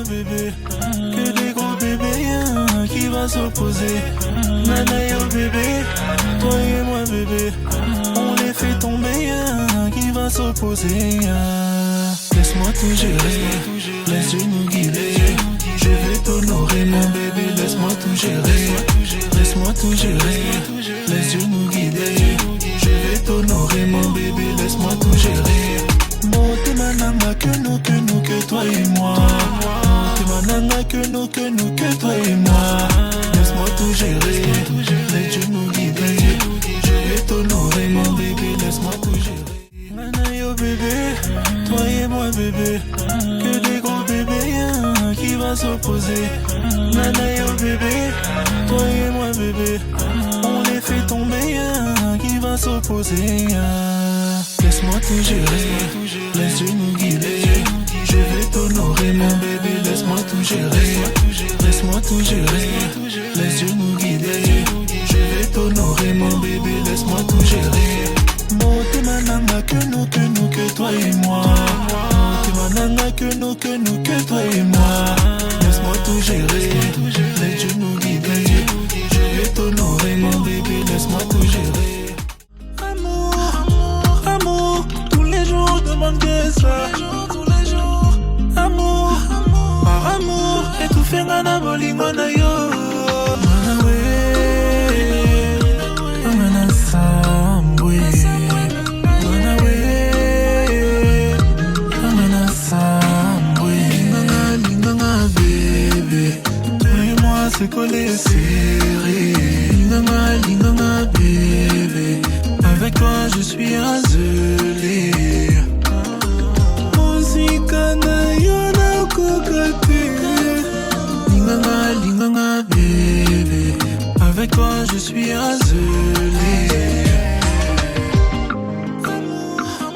bébé. Que des gros bébés, hein, qui va s'opposer. Nana yo bébé, toi et moi bébé. On les fait tomber, hein, qui va s'opposer. Laisse-moi tout gérer, laisse-Dieu nous guider. Je vais t'honorer mon bébé, laisse-moi tout gérer. Laisse-moi tout gérer, laisse Dieu nous guider. Je vais t'honorer mon bébé, laisse-moi tout gérer. T'es mananga que toi et moi. T'es mananga que nous, que toi et moi. Laisse-moi tout gérer, laisse Dieu nous guider. Je vais t'honorer mon bébé, laisse-moi tout gérer. Nana yo bébé, toi et moi bébé. Que des gros bébés, hein, qui va s'opposer. Nana yo bébé, toi et moi bébé. On les fait tomber, hein, qui va s'opposer. Laisse-moi tout gérer, laisse Dieu nous guider. Je vais t'honorer mon bébé, laisse-moi tout gérer. Laisse-moi tout gérer, laisse Dieu nous guider. Je vais t'honorer mon bébé, laisse-moi tout gérer. T'es mananga que toi et moi. T'es mananga que nous, que toi et moi. Laisse-moi tout gérer, laisse Dieu nous guider. Je vais t'honorer mon bébé, laisse-moi tout gérer. Amour, tous les jours demande que ça. Tous les jours, amour, par amour, et tout fait ngana bolingo na yo. Manawe, ngana sambwe. Manawe, ngana sambwe. Linganga bébé, toi et moi c'est collé serré. Linganga bébé. Avec toi je suis azelé. Musika na yo na kokate. Linganga bébé. Avec toi je suis azelé. Amour,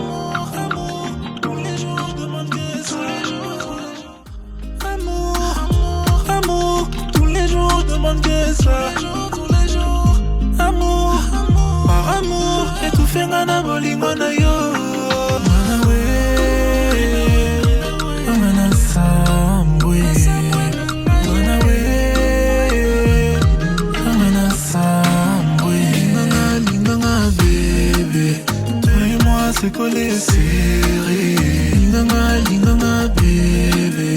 tous les jours demande que ça. Amour, tous les jours demande que ça. Amour, par amour, et tout fait ngana bolingo na yo. Manawe, ngana sambwe. Manawe, ngana sambwe. Linganga bébé, toi et moi c'est collé serré. Linganga bébé,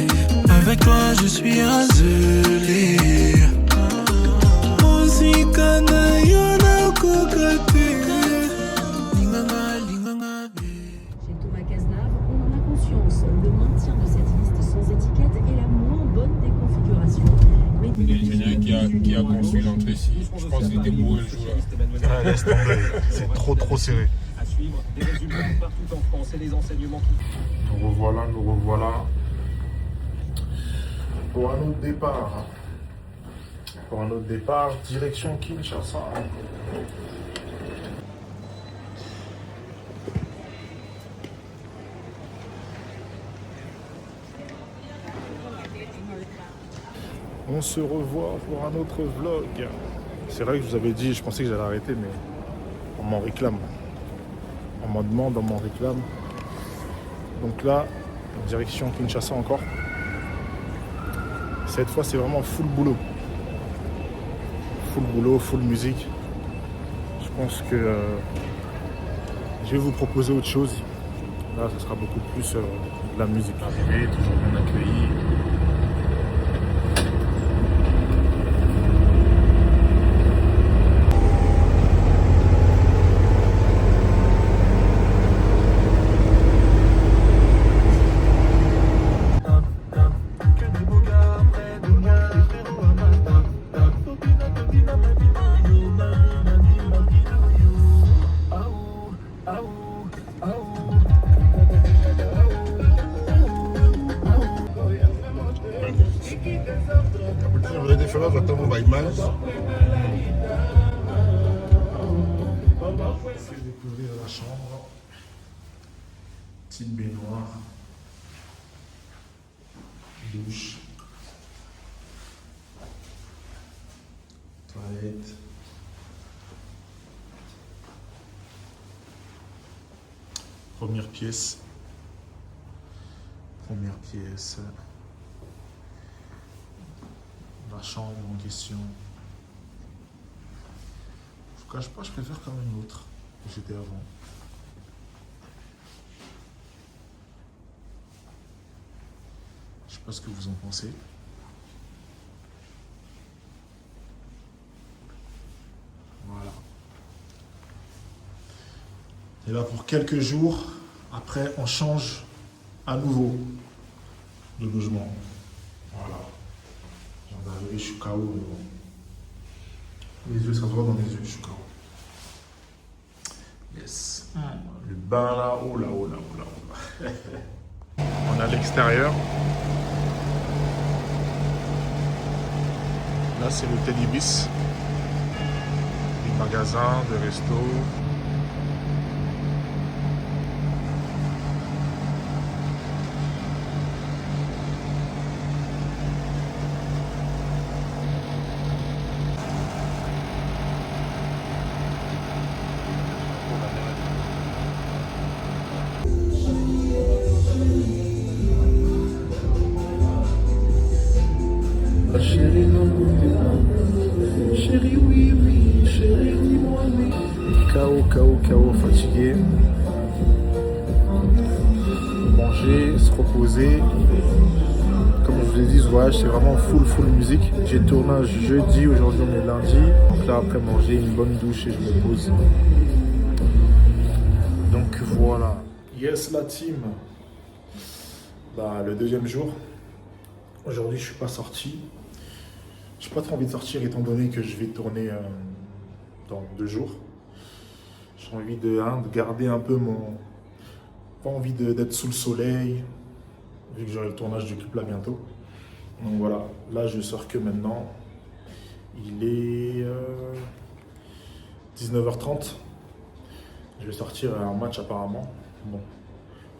avec toi je suis azelé. Musika na yo na kokate. Chez Thomas Cazenave, on en a conscience. Le maintien de cette liste sans étiquette est la moins bonne des configurations. Mais L'Algérien qui a construit l'entrée ici, je pense qu'il était bourré le jour là. Ah, laisse tomber, c'est trop serré. À suivre des résultats partout en France et des enseignements qui... Nous revoilà. Pour un autre départ, direction Kinshasa. On se revoit pour un autre vlog. C'est vrai que je vous avais dit, je pensais que j'allais arrêter, mais on m'en réclame. On m'en demande, on m'en réclame. Donc là, direction Kinshasa encore. Cette fois, c'est vraiment full boulot. Full boulot, full musique. Je pense que je vais vous proposer autre chose. Là, ce sera beaucoup plus de la musique. Arrivé, toujours bien accueilli. Découvrir la chambre, petite baignoire, douche, toilette, première pièce, La chambre en question. Je vous cache pas, je préfère quand même l'autre que j'étais avant. Je sais pas ce que vous en pensez. Voilà. Et là pour quelques jours, après on change à nouveau de logement. Voilà. Je viens d'arriver, je suis KO, mais bon. Les yeux, ça se voit dans les yeux, je suis KO. Yes. Le bain là, oh là, oh là, oh là, oh là. On est à l'extérieur. Là, c'est l'hôtel Ibis. Des magasins, des restos. Chérie, oui, oui, chérie, dis-moi oui. KO, fatigué. Manger, se reposer. Comme je vous l'ai dit, ce voyage, c'est vraiment full musique. J'ai tournage jeudi, aujourd'hui on est lundi. Donc là, après manger, une bonne douche et je me pose. Donc voilà. Yes, la team. Bah, le deuxième jour. Aujourd'hui, je suis pas sorti. J'ai pas trop envie de sortir étant donné que je vais tourner dans 2 jours. J'ai envie de garder un peu mon... Pas envie d'être sous le soleil, vu que j'aurai le tournage du clip là bientôt. Donc voilà, là je sors que maintenant. Il est 19h30. Je vais sortir à un match apparemment. Bon,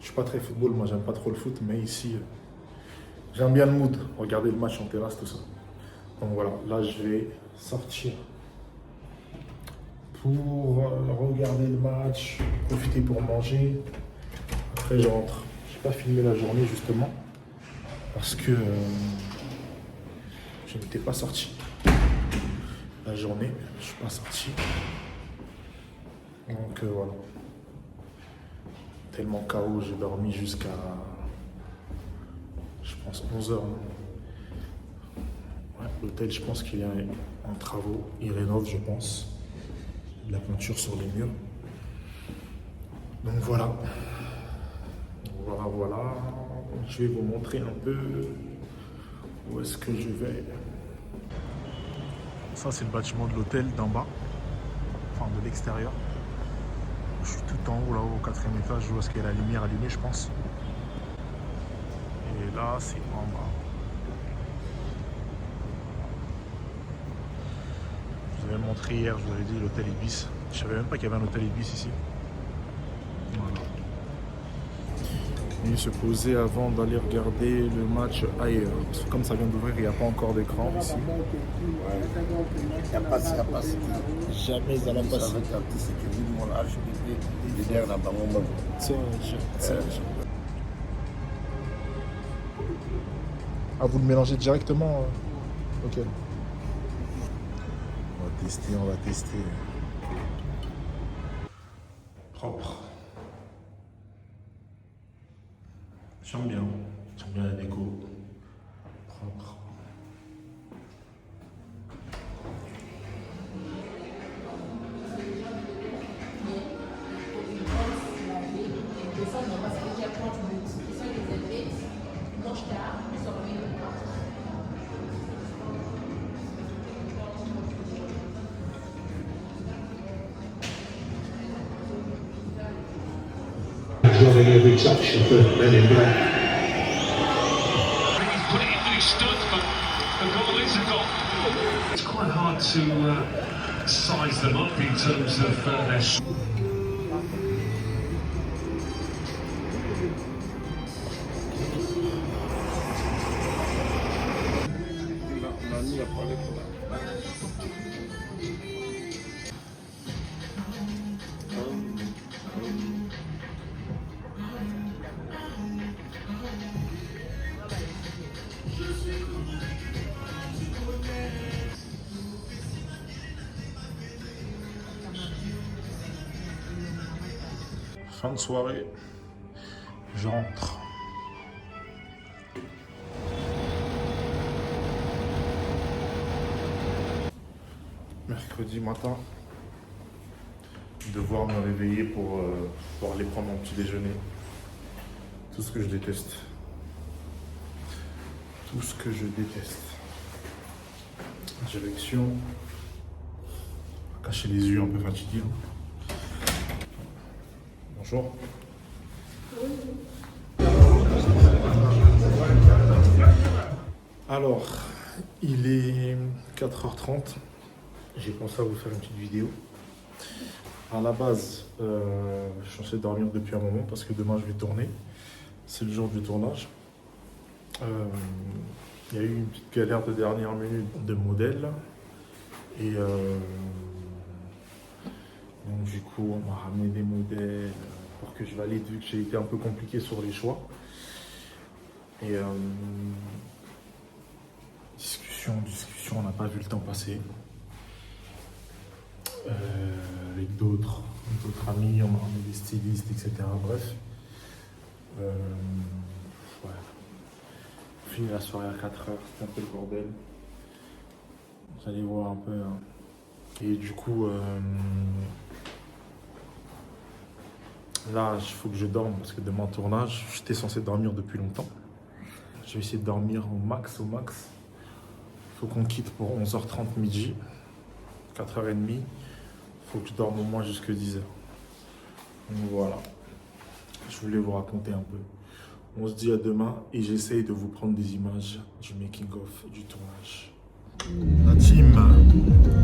je suis pas très football, moi j'aime pas trop le foot, mais ici j'aime bien le mood, regarder le match en terrasse, tout ça. Donc voilà, là je vais sortir pour regarder le match, profiter pour manger. Après je rentre. Je n'ai pas filmé la journée justement parce que je n'étais pas sorti. La journée, je ne suis pas sorti. Donc voilà. Tellement KO, j'ai dormi jusqu'à, je pense, 11h. L'hôtel, je pense qu'il est en travaux. Il rénove, je pense. De la peinture sur les murs. Donc voilà. Voilà. Je vais vous montrer un peu où est-ce que je vais. Ça, c'est le bâtiment de l'hôtel d'en bas. Enfin, de l'extérieur. Je suis tout en haut, là-haut, au 4e étage. Je vois ce qu'il y a la lumière allumée, je pense. Et là, c'est en bas. Je vous avais montré hier, je vous avais dit l'hôtel Ibis. Je savais même pas qu'il y avait un hôtel Ibis ici. Voilà. Et se poser avant d'aller regarder le match ailleurs. Parce que comme ça vient d'ouvrir, il n'y a pas encore d'écran ici. Il n'y a pas Jamais à la passe. Ah, vous le mélangez directement. Ok. On va tester. Propre. J'aime bien la déco. Propre. Loving every touch of the men in black. He's brilliantly stood, but the goal is a goal. It's quite hard to size them up in terms of their... Fin de soirée, je rentre. Mercredi matin, devoir me réveiller pour aller prendre mon petit déjeuner. Tout ce que je déteste. Tout ce que je déteste. Direction. Cacher les yeux, un peu fatigué. Bonjour. Alors, il est 4h30. J'ai pensé à vous faire une petite vidéo. À la base, je suis censé dormir depuis un moment parce que demain je vais tourner. C'est le jour du tournage. Il y a eu une petite galère de dernière minute de modèle. Et donc du coup, on m'a ramené des modèles pour que je valide, vu que j'ai été un peu compliqué sur les choix. Et discussion, on n'a pas vu le temps passer. Avec d'autres amis, on m'a ramené des stylistes, etc. Bref. Ouais. On finit la soirée à 4h, c'était un peu le bordel. Vous allez voir un peu. Hein. Et du coup, là, il faut que je dorme parce que demain tournage, j'étais censé dormir depuis longtemps. Je vais essayer de dormir au max. Il faut qu'on quitte pour 11h30 midi, 4h30. Il faut que je dorme au moins jusqu'à 10h. Donc voilà, je voulais vous raconter un peu. On se dit à demain et j'essaye de vous prendre des images du making-of du tournage. La team,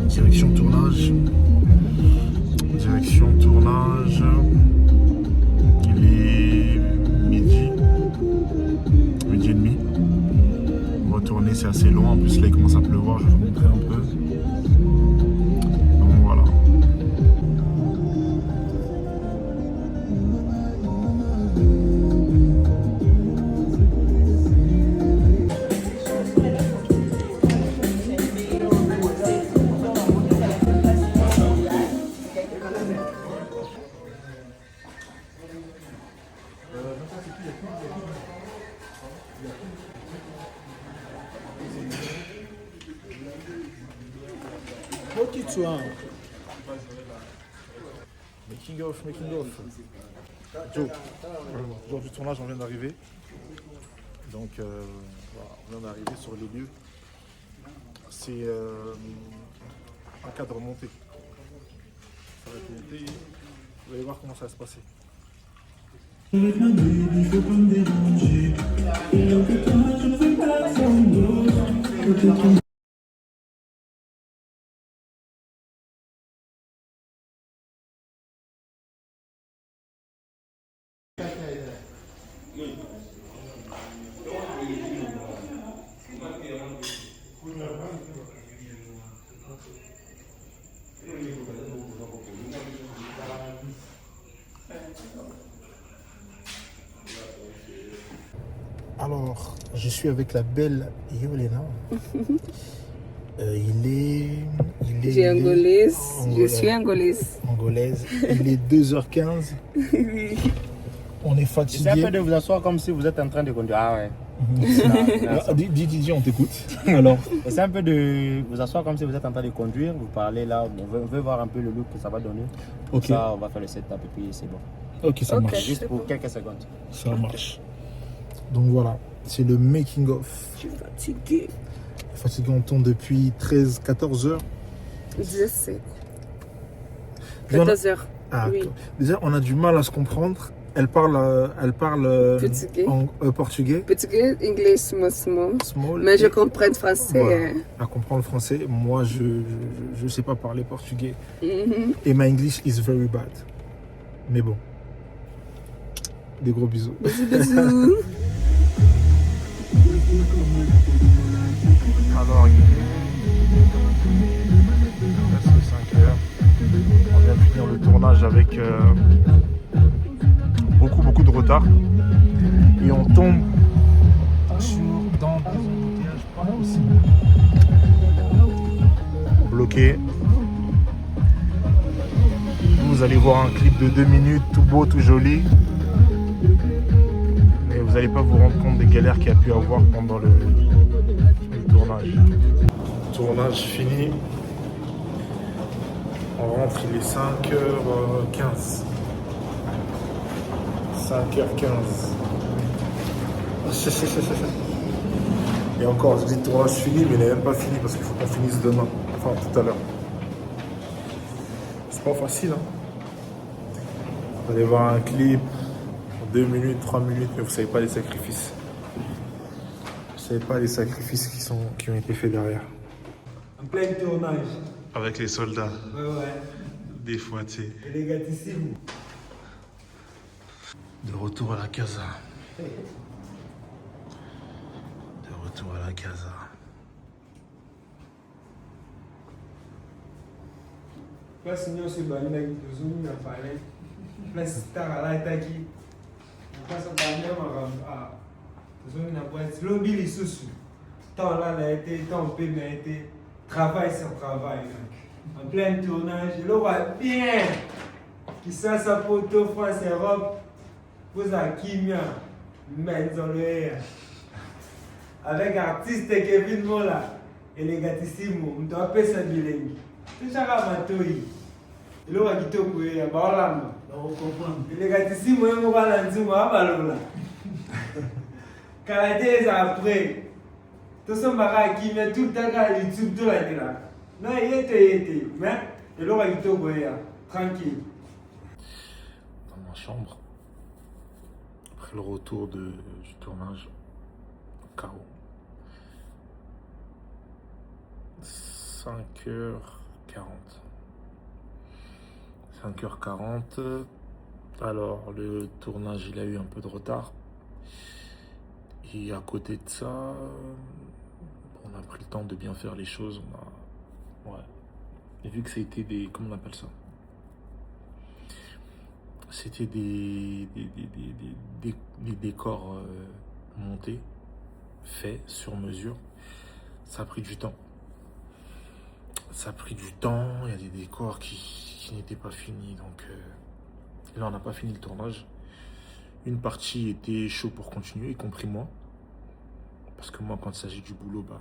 direction tournage. Il est midi et demi. Retourner, c'est assez loin. En plus, là, il commence à pleuvoir. Je vais vous montrer un peu. Donc voilà. Making of. Joe, jour du tournage, on vient d'arriver. Donc, voilà, on vient d'arriver sur les lieux. C'est un cadre monté. Ça va être monté. Vous allez voir comment ça va se passer. Alors, je suis avec la belle Yolena. Je suis angolaise. Il est 2h15. On est fatigué. C'est un peu de vous asseoir comme si vous êtes en train de conduire. Ah ouais. Dis, on t'écoute. Alors. C'est un peu de vous asseoir comme si vous êtes en train de conduire. Vous parlez là. On veut voir un peu le look que ça va donner. Ok. Ça, on va faire le setup et puis c'est bon. Ok, ça marche. Juste pour quelques secondes. Ça marche. Donc voilà, c'est le making of. Je suis fatiguée. On tourne depuis 14 heures. 17. 14 heures. Ah, oui. Déjà, on a du mal à se comprendre. Elle parle portugais. Portugais. Portugais, anglais, small. Mais je comprends le français. Voilà. Elle comprend le français. Moi, je ne sais pas parler portugais. Et my English is very bad. Mais bon. Des gros bisous. Bisous. Alors, il est presque 5 heures. On vient de finir le tournage avec beaucoup de retard. Et on tombe dans des embouteillages pas possibles. Bloqué. vous allez voir un clip de 2 minutes, tout beau, tout joli. Mais vous n'allez pas vous rendre compte des galères qu'il y a pu avoir pendant le tournage. Tournage fini. On rentre, il est 5h15. 5h15. Et encore, je dis tournage fini, mais il n'est même pas fini parce qu'il faut qu'on finisse demain. Enfin, tout à l'heure. C'est pas facile, hein. Vous allez voir un clip en 2 minutes, 3 minutes, mais vous savez pas les sacrifices. Vous savez pas les sacrifices qui ont été faits derrière. En plein tournage. Avec les soldats. Ouais. Des fois, tu sais. Elegatissimo. De retour à la casa. De retour à la casa. Place nyonso ebandaki tozongi na palais. Place star alataki. Place banda makambo tozongi na boîte. Lobi lisusu. Tant là na été, tant peu na été. Travail sur travail. En plein tournage. Le roi bien. Qui ça sa photo France Europe. Vous à Kimia. Menzolé. Avec artiste Kevin Mola. Elegatissimo. Mtoape sa bilengi. Tuchaka matoi. Ilo wa kitoko ya baolama. Elegatissimo yemo bana nzimo abalola. Canadiens après. Tout ça m'a qui met tout le temps à YouTube tout la là. Non, il était mais ilo wa kitoko ya tranquille. Dans ma chambre. Après le retour du tournage. KO. 5h40. 5h40. Alors, le tournage, il a eu un peu de retard. Et à côté de ça, on a pris le temps de bien faire les choses. Ouais. Et vu que c'était des... Comment on appelle ça? C'était des décors montés, faits sur mesure. Ça a pris du temps. Ça a pris du temps, il y a des décors qui n'étaient pas finis, donc là on n'a pas fini le tournage. Une partie était chaud pour continuer, y compris moi. Parce que moi quand il s'agit du boulot, bah,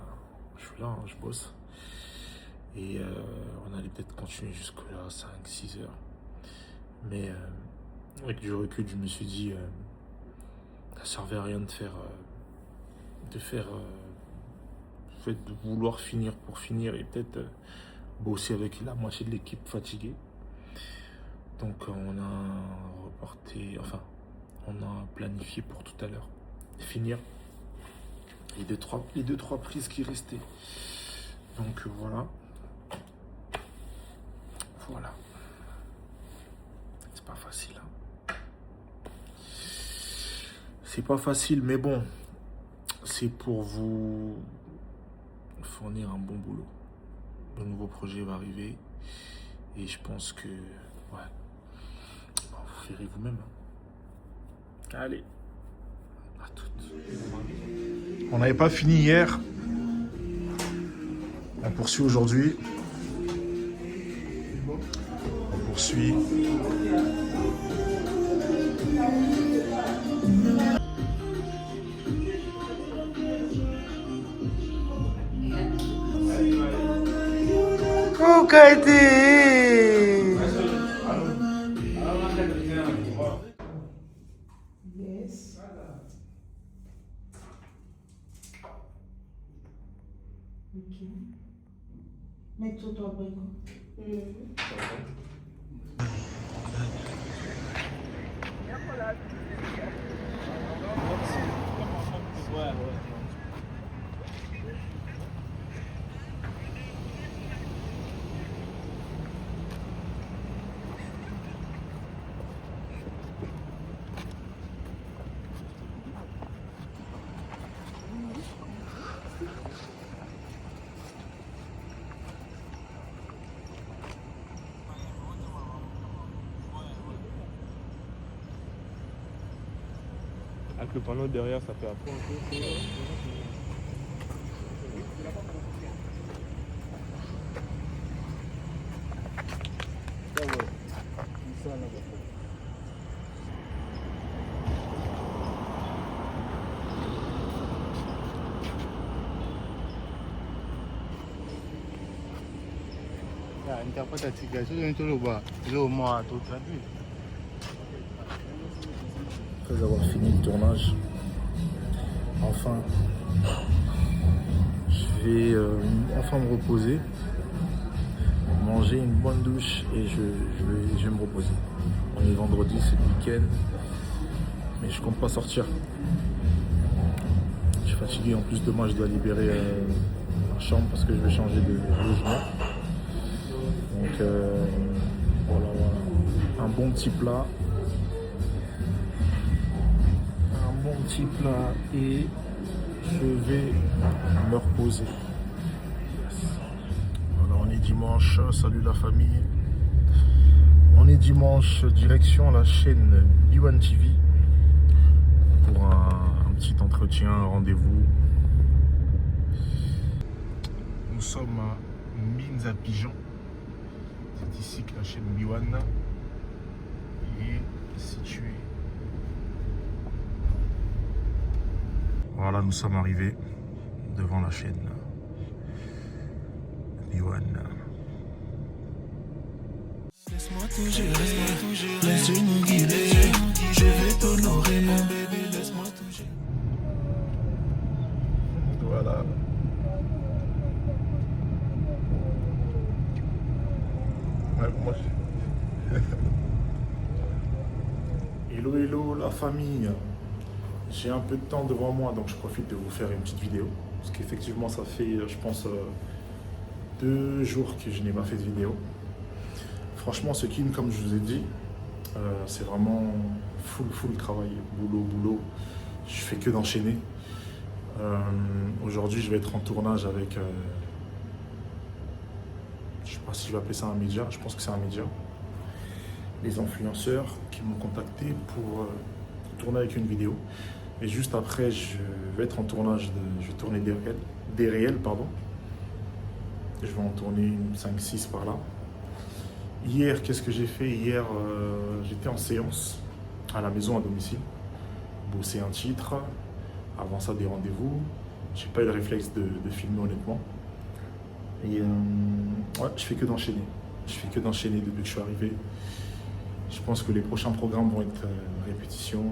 je suis là, hein, je bosse. Et on allait peut-être continuer jusque là, 5-6 heures. Mais avec du recul, je me suis dit, ça servait à rien de vouloir finir pour finir et peut-être bosser avec la moitié de l'équipe fatiguée. Donc on a planifié pour tout à l'heure finir les deux trois prises qui restaient. Donc voilà. C'est pas facile, hein. C'est pas facile, mais bon, c'est pour vous fournir un bon boulot. Le nouveau projet va arriver et je pense que vous verrez vous-même. Allez, à toutes. On n'avait pas fini hier. On poursuit aujourd'hui. On poursuit. Yes. Ok. Mets-toi ton abricot. Avec le panneau derrière, ça fait un peu. Après avoir fini le tournage, enfin, je vais enfin me reposer, manger une bonne douche et je vais me reposer. On est vendredi, c'est le week-end, mais je compte pas sortir. Je suis fatigué, en plus demain je dois libérer ma chambre parce que je vais changer de logement. Donc voilà, un bon petit plat. Un bon petit plat et je vais me reposer. Voilà, on est dimanche, salut la famille. On est dimanche, direction la chaîne B1 TV pour un petit entretien, un rendez-vous. Nous sommes à Mines à Pigeon. C'est ici que la chaîne B1 est située. Voilà, nous sommes arrivés devant la chaîne B1. Laisse-moi tout gérer, laisse-nous guider. Je vais t'honorer, mon bébé, laisse-moi tout gérer. Voilà. Ouais, moi, hello, hello, la famille. J'ai un peu de temps devant moi, donc je profite de vous faire une petite vidéo. Parce qu'effectivement, ça fait, je pense, 2 jours que je n'ai pas fait de vidéo. Franchement, ce Kin, comme je vous ai dit, c'est vraiment full travail, boulot. Je fais que d'enchaîner. Aujourd'hui, je vais être en tournage avec, je sais pas si je vais appeler ça un média, je pense que c'est un média. Les influenceurs qui m'ont contacté pour tourner avec une vidéo. Et juste après, je vais être en tournage, je vais tourner des réels, pardon. Je vais en tourner 5-6 par là. Hier, qu'est-ce que j'ai fait? Hier, j'étais en séance à la maison, à domicile. Bosser un titre. Avant ça, des rendez-vous. J'ai pas eu le réflexe de filmer, honnêtement. Et ouais, je fais que d'enchaîner. Je fais que d'enchaîner depuis que je suis arrivé. Je pense que les prochains programmes vont être répétition,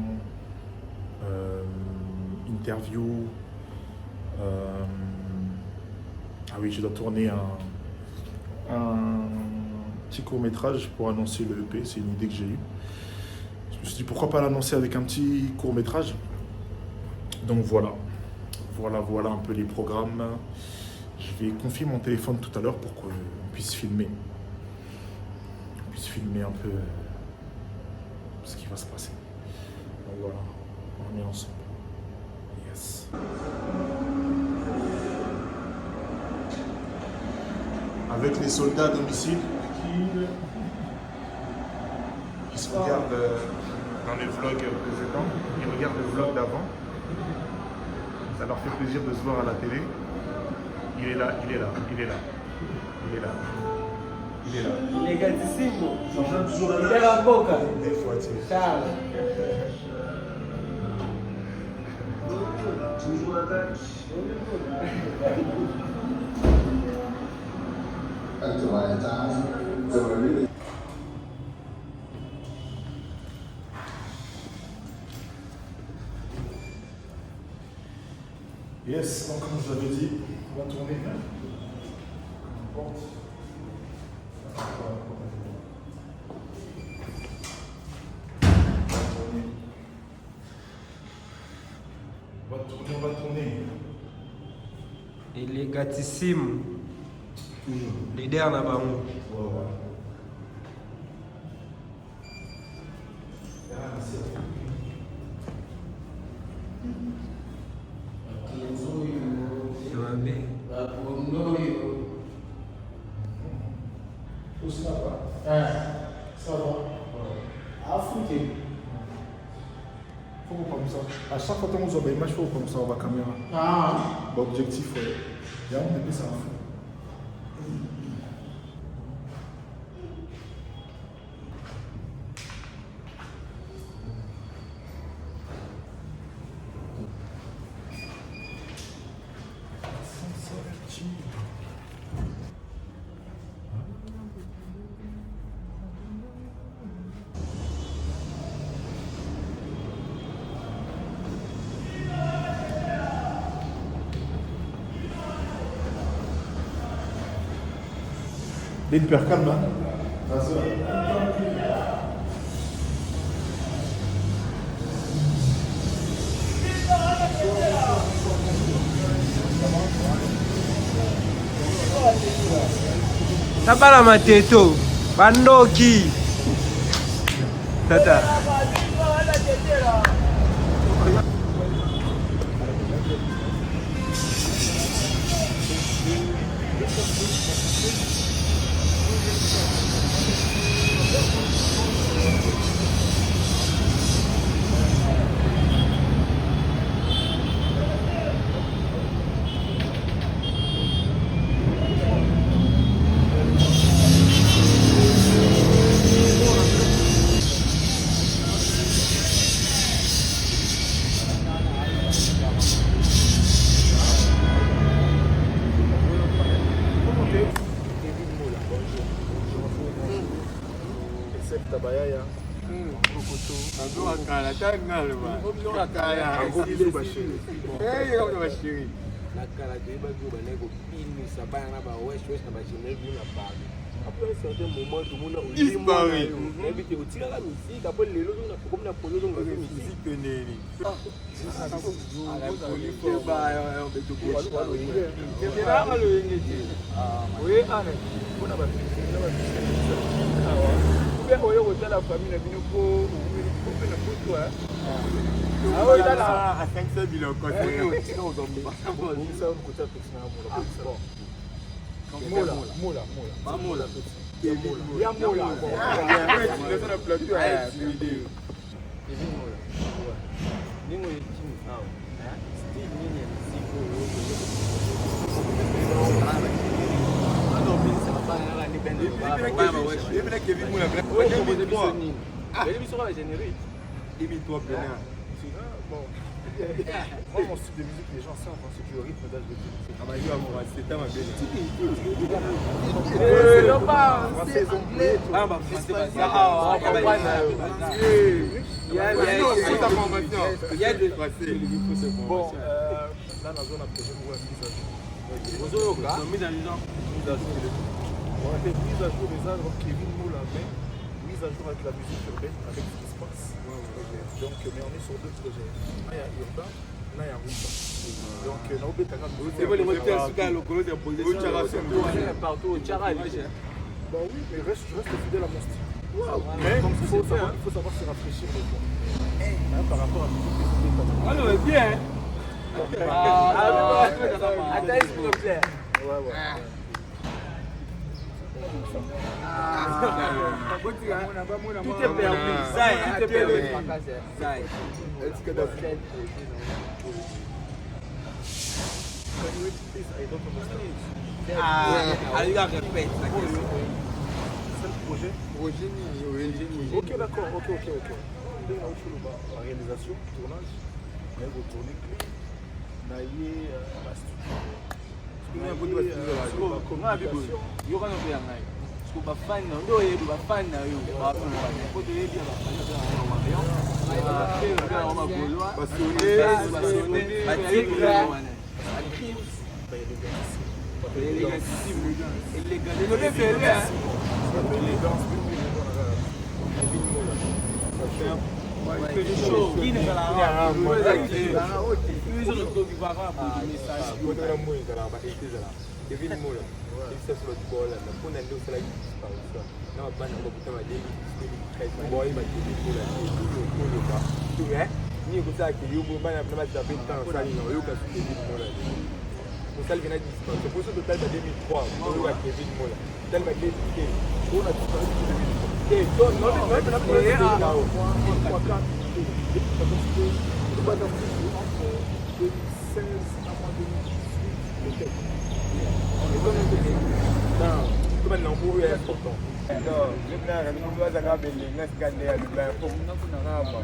interview. Ah oui, je dois tourner un petit court-métrage pour annoncer le EP. C'est une idée que j'ai eue. Je me suis dit pourquoi pas l'annoncer avec un petit court-métrage. Donc voilà. Voilà un peu les programmes. Je vais confier mon téléphone tout à l'heure pour qu'on puisse filmer. On puisse filmer un peu ce qui va se passer. Donc voilà, on est ensemble. Yes. Avec les soldats à domicile qui se regardent dans les vlogs précédents, ils regardent le vlog d'avant. Ça leur fait plaisir de se voir à la télé. Il est là. Il est gatissimo. Il est la boca. Des fois, tu sais. Charles. Yes, donc comme je vous l'avais dit, on va tourner. On va tourner. Il est gatissimo. Leader na bango. Ouais. Ça va. Ça va. Afrique. Faut comme ça. À chaque fois que vous avez une image, faut comme ça, on va caméra. Objectif, ouais. Il y a un peu ça. T'es hyper calme, hein? Tabala mateto, bandoki. Tata. Moi, mon style de musique, les gens savent, c'est du rythme d'HBT. Bon, là, dans la zone après, je vois mise à jour. On a fait mise à jour des arbres, Kevin Moula, mise à jour avec la musique urbaine, avec ce qui se passe. Donc, mais on est sur deux projets. Là, il y a urbain, là, il y a rumba. Donc, on a oublié partout au Tchara. Bon, oui, mais je reste fidèle à mon style. Mais comme il faut savoir se rafraîchir les points. Par rapport à la musique. Alors, bien. Attends, s'il vous plaît. Ouais. Tout est permis. Ça, tout est permis. Est-ce que that's it? C'est le projet. Ok, d'accord. La réalisation, tournage, mais vous tournez clé. Naïe, la studio.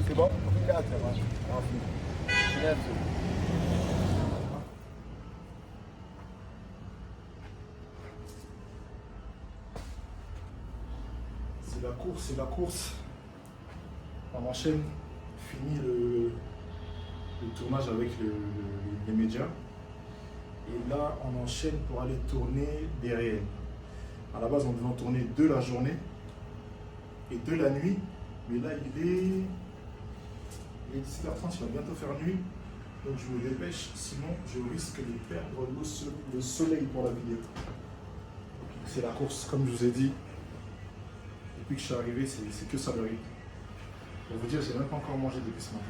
C'est bon? C'est la course. On enchaîne, fini le tournage avec les médias. Et là, on enchaîne pour aller tourner des réels. À la base, on devait en tourner 2 la journée et 2 la nuit. Mais là, il est 17h30, il va bientôt faire nuit. Donc je me dépêche, sinon je risque de perdre le soleil pour la vidéo. C'est la course, comme je vous ai dit. Depuis que je suis arrivé, c'est que ça le rythme. Pour vous dire, j'ai même pas encore mangé depuis ce matin.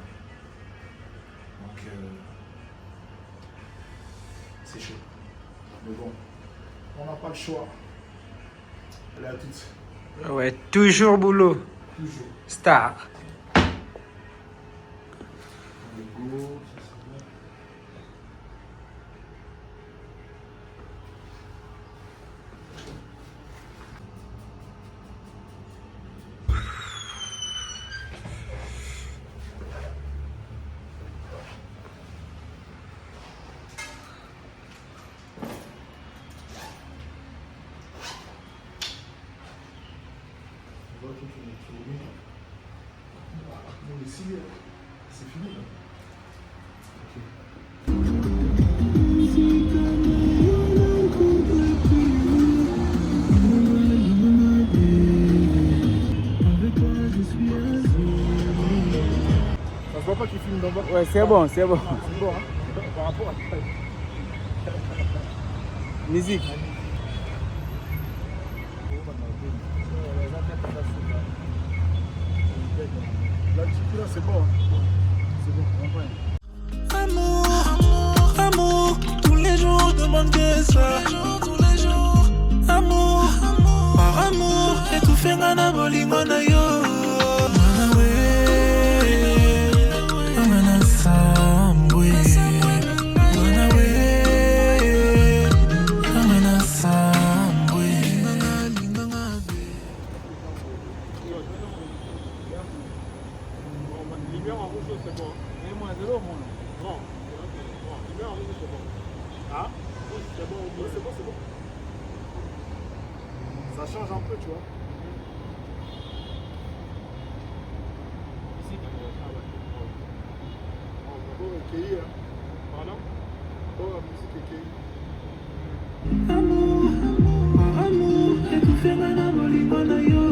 Donc c'est chaud. Mais bon, on n'a pas le choix. Allez, à toutes. Ouais, toujours boulot. Toujours. Star. Go. Bon, ici, c'est fini là. Ça se voit pas qu'il filme d'en bas. Ouais, c'est bon, c'est bon. C'est bon, hein. Par rapport à Musique. Là, là, c'est bon. Hein. C'est bon, on va. Amour, amour, amour, tous les jours demande que ça. Tous les jours, amour, amour, par amour, et tout fait ngana bolingo na yo. Manawe, amana sambwe. Manawe, amana sambwe. Lumière en rouge, c'est bon. Et moi, de l'eau, mon nom. Non. Lumière en rouge, c'est bon. Ah oui, c'est bon. Oui, c'est bon, c'est bon. Ça change un peu, tu vois. Ici, on va recueillir. Pardon? Oh, la musique est cueillie. Amour, amour, amour, et tout fait ngana bolingo na yo.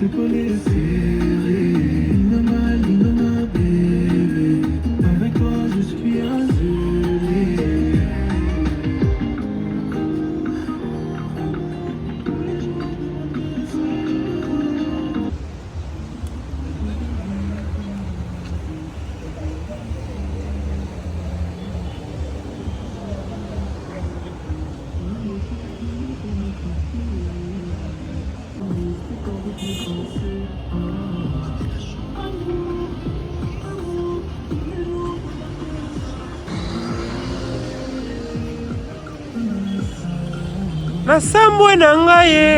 C'est pour les serrer. Lingama, lingama, bébé. Avec toi, je suis azulé. Nasambwe na ngai ye.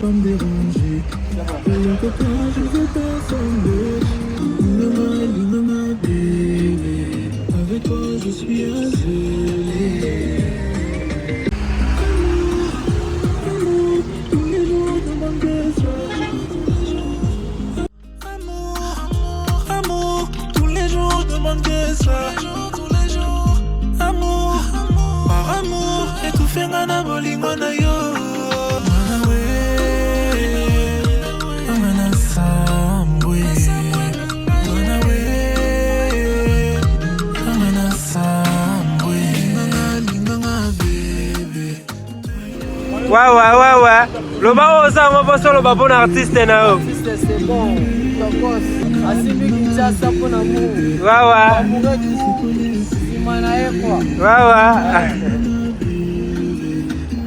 Pas me déranger, rien que toi je veux t'assembler. Lingama, bébé, avec toi je suis azulé. Amour, tous les jours demande que ça. Amour, amour, amour, tous les jours demande que ça. Tous les jours, amour, amour, par amour, et tout fait ngana bolingo na yo. Wawa loba ozango poso loba mpona artiste na yo. C'est bon. Asibi Kinshasa mpona mu. Wawa. Sima na ye kwa. Wawa.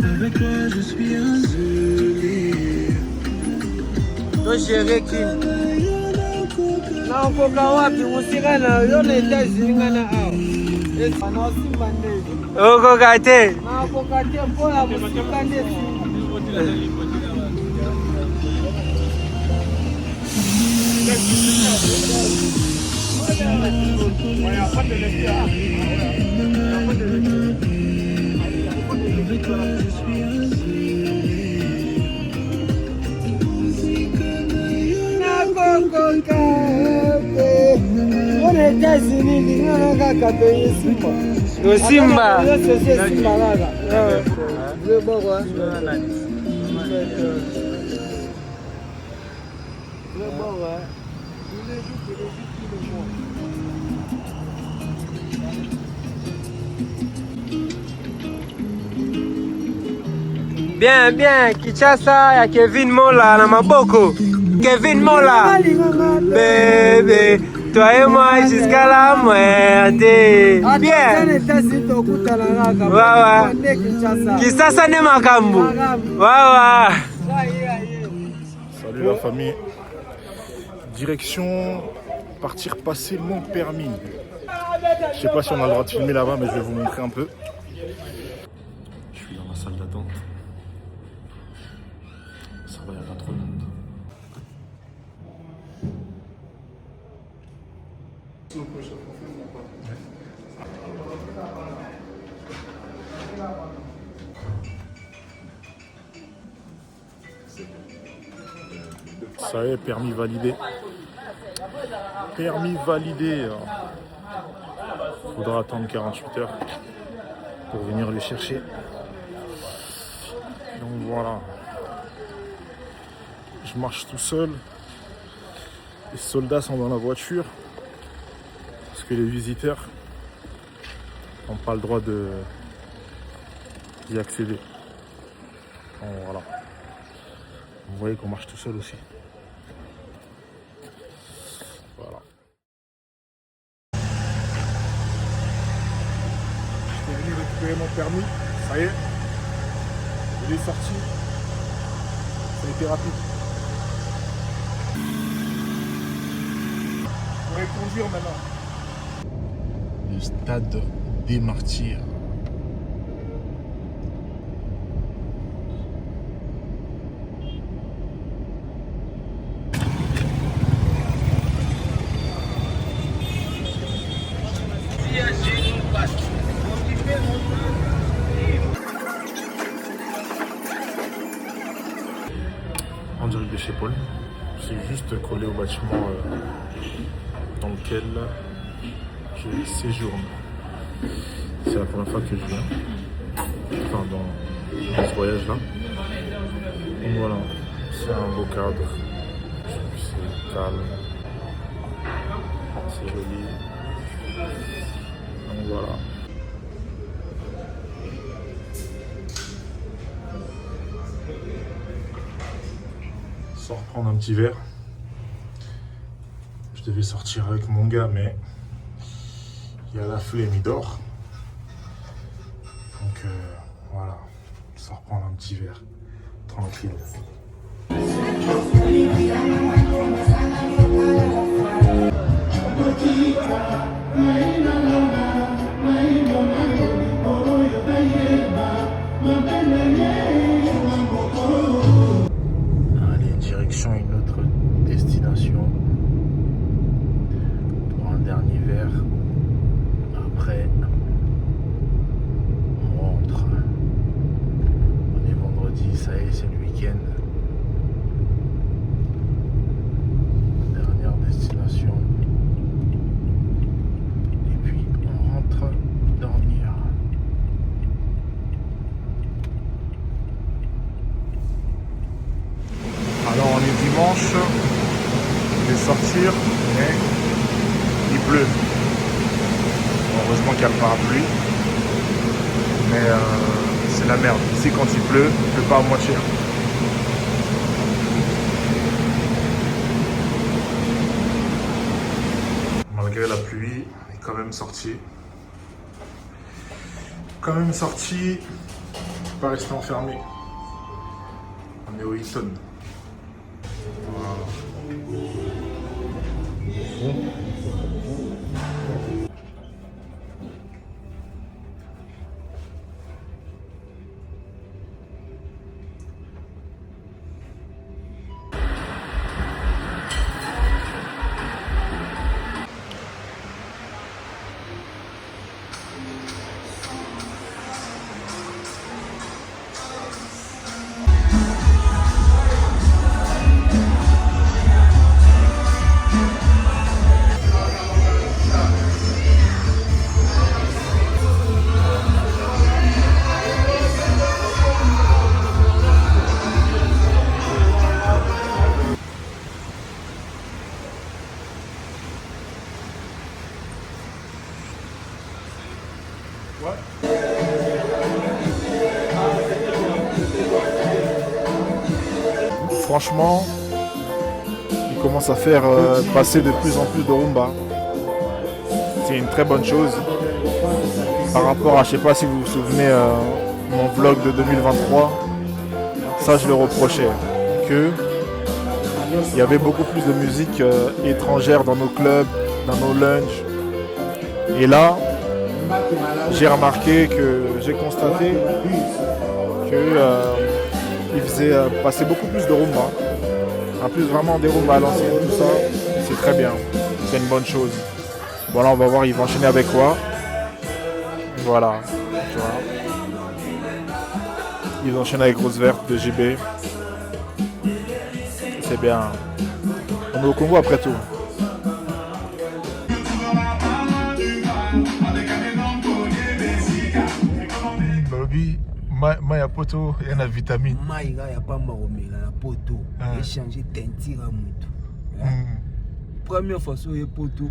Avec toi je suis azulé. To gérer kin. Na okoka wapi musika na yo na États-Unis ngana awa. okokate Simba. Bien, bien, Kinshasa ya Kevin Mola na maboko. Kevin Mola. Bébé, toi et moi jusqu'à la muerte. Bien. Wawa. Kinshasa ne makambu. Wawa. Salut la famille. Direction partir passer mon permis. Je sais pas si on a le droit de filmer là-bas, mais je vais vous montrer un peu. Je suis dans la salle d'attente. Ça va, il n'y a pas trop de monde. Ça y est, permis validé. Permis validé. Faudra attendre 48 heures pour venir le chercher. Donc voilà. Je marche tout seul. Les soldats sont dans la voiture. Parce que les visiteurs n'ont pas le droit d'y accéder. Donc voilà. Vous voyez qu'on marche tout seul aussi. Voilà. Je suis venu récupérer mon permis. Ça y est. Il est sorti. Ça a été rapide. Je pourrais conduire maintenant. Le stade des Martyrs. En direct de chez Paul, c'est juste collé au bâtiment dans lequel je séjourne. C'est la première fois que je viens, enfin dans ce voyage là. Donc voilà, c'est un beau cadre, c'est calme, c'est joli. Donc voilà. Sans reprendre un petit verre. Je devais sortir avec mon gars, mais il y a la flemme, il dort. Donc voilà, sans reprendre un petit verre, tranquille. Allez, direction une autre destination pour un dernier verre. Après, on rentre. On est vendredi, ça y est, c'est le week-end. Dernière destination. Et puis on rentre dormir. Alors on est dimanche, je vais sortir, mais il pleut. Heureusement qu'il y a le parapluie, mais c'est la merde. Ici quand il pleut pas à moitié. Malgré la pluie, on est quand même sorti. Pas rester enfermé. On est au Hilton. Franchement, il commence à faire passer de plus en plus de rumba. C'est une très bonne chose. Par rapport à, je sais pas si vous vous souvenez, mon vlog de 2023, ça je le reprochais. Que il y avait beaucoup plus de musique étrangère dans nos clubs, dans nos lunchs. Et là, j'ai remarqué j'ai constaté qu'il faisait passer beaucoup plus de rumba. En plus vraiment des rumbas à l'ancienne, tout ça, c'est très bien. C'est une bonne chose. Bon là on va voir, il va enchaîner avec quoi. Voilà, tu vois. Ils enchaînent avec Rose Verte de JB. C'est bien. On est au Congo après tout. Bobby, Maya poto, il y a la vitamine. Maya, il y a pas de poto. Il a changé teinture à mutu. Première fois sur le poto,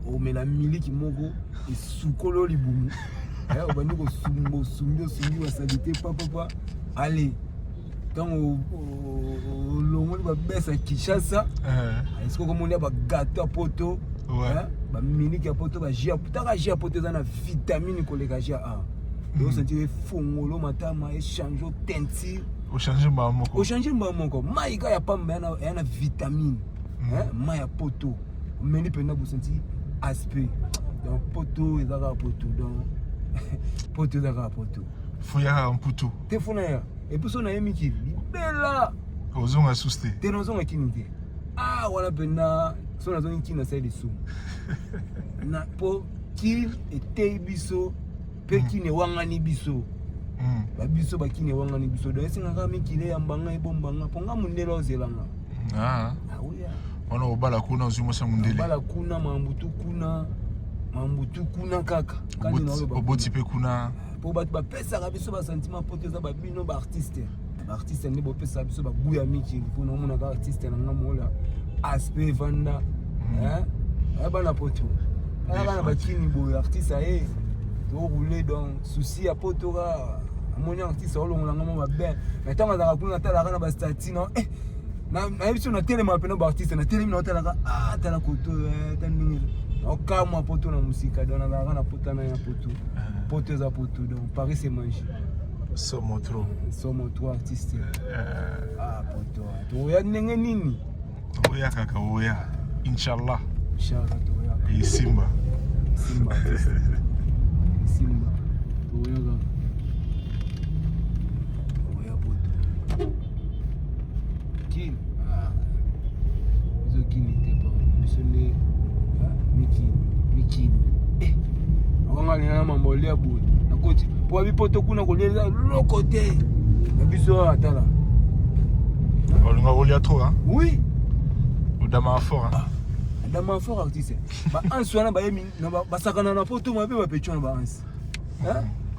on met la mili qui mongo et sous colo liboumou. On va nous soumis à s'habiter, papa. Allez. Quand on va baisser à Kinshasa, est-ce qu'on a un gâteau à poto? Un mini qui a poto, un gâteau à poto, dans la vitamine qu'on a déjà. Et on sentit fongolo matama et change teinture. Au changer maman. Au changer maman quoi. Maïga y a pas maintenant y a une vitamine. Maïa poto. Mais les pena vous sentir aspect. Donc poto et zaga poto donc poto zaga poto. Foya un poto. Te fona et puis on a émis qui bella. Ozon a sousté. Te non zon kinité. Ah voilà pena son a zon kina sai de sou. Na po kil et teibiso. Pekine wangani biso. Biso bakine wangani biso. Donc c'est nga mikile ya mbanga ebombanga ponga mundelo ozelanga. Ah oui. On a obala kuna uzimo sa mundele. Obala kuna mambutu kuna kaka. Oboti pe kuna. Po bat ba pesa ka biso ba sentiment poteza ba bino ba artiste. Ba artiste ne bo pesa biso ba buya miki po na mona ka artiste na nga mola aspect vanda. Bana poto. Bana bakini bo artiste aye. Rouler dans souci à potora mon artiste au long langama bien mais tant que kuna tala kana ba statino na biso na télé mapena ba artiste na télé na tala tala koto tandingi au kama poto na musika dans la kana potana ya poto poto za poto donc Paris c'est manger somo trop artiste poto to ya ndenge nini oya kaka oya inshallah to ya et Simba Simba, Oyaga. Oya poto. Qui? Ils ont qui n'était pas. Missionné. Miki. On a rien à m'emboler à bout. Na côté. Pour avoir poto kuna ko leza l'autre côté. Na biso atala. On a volé à trop hein. Oui. Au dama fort hein. Dama fort artiste. Ba answana ba yemi na ba sakana na poto mabe ba pechona ba ans.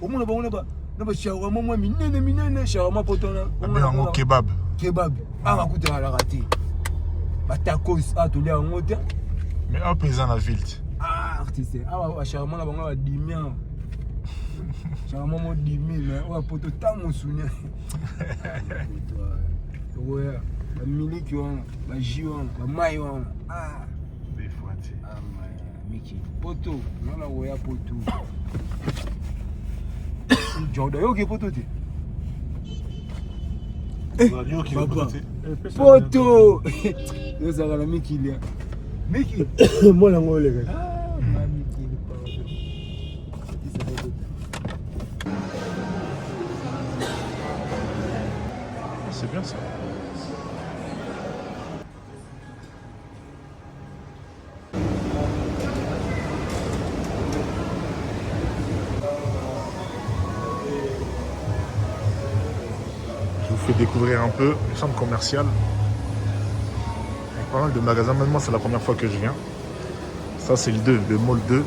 Au moins na ba shawarma moi minene shawarma poto na. On a kebab. Ah écoute la raté. Ba tacos to le en hôtel. Mais un paysan la ville. Ah artiste. Ah shawarma na bango ba 10 shawarma mo 10 000 mais wa poto tamo sounya. Ouais, la miliki wana, ba jiwana, ba mai wana. Ah Miki, poto, nana oya poto. Jordan, yo ke poto te. Yo ki poto te. Poto. Yo ça la Miki là. Miki, moi la ngole gars. Ah, Miki le pardon. C'est bien ça. Découvrir un peu le centre commercial avec pas mal de magasins. Maintenant c'est la première fois que je viens. Ça c'est le 2, le mall 2.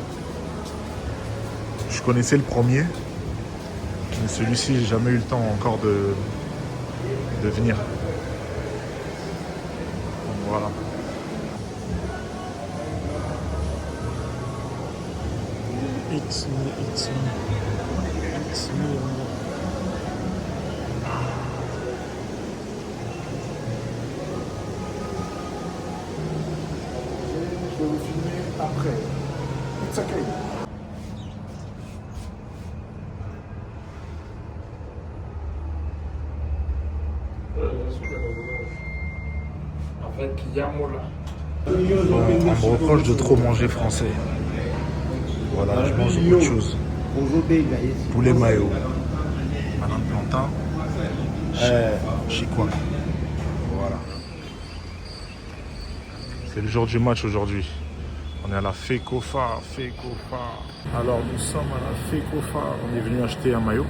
Je connaissais le premier, mais celui-ci j'ai jamais eu le temps encore de venir. Donc, voilà. It's me. Je vais vous filmer après. It's okay. En fait, il y a moi là. On me reproche de trop manger français. Voilà, je mange beaucoup de choses. Poulet mayo, banane plantain, chikwak. Voilà. C'est le jour du match aujourd'hui. On est à la FECOFA. Alors nous sommes à la FECOFA. On est venu acheter un maillot.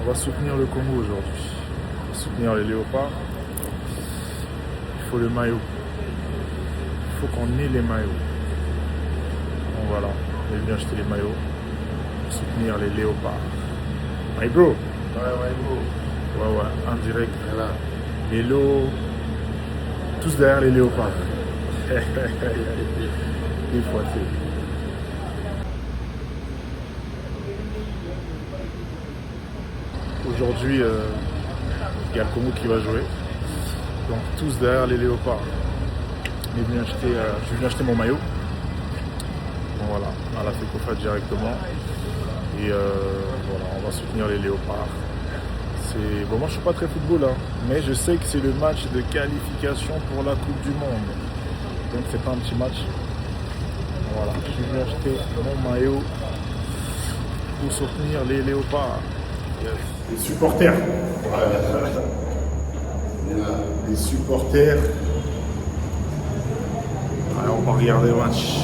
On va soutenir le Congo aujourd'hui. On va soutenir les léopards. Il faut le maillot. Il faut qu'on ait les maillots. Donc voilà, on est venu acheter les maillots pour soutenir les léopards. My bro. Ouais, en direct. Voilà. Les lots, tous derrière les léopards. Il faut être. Aujourd'hui, il y a le Congo qui va jouer. Donc tous derrière les léopards. Je suis venu acheter mon maillot. Bon voilà, à la FECOFA directement. Et voilà, on va soutenir les léopards. Bon, moi je suis pas très football, hein, mais je sais que c'est le match de qualification pour la Coupe du Monde. Donc c'est pas un petit match. Voilà, je suis venu acheter mon maillot pour soutenir les léopards. Yes. Les supporters. Les supporters. Allez, on va regarder le match.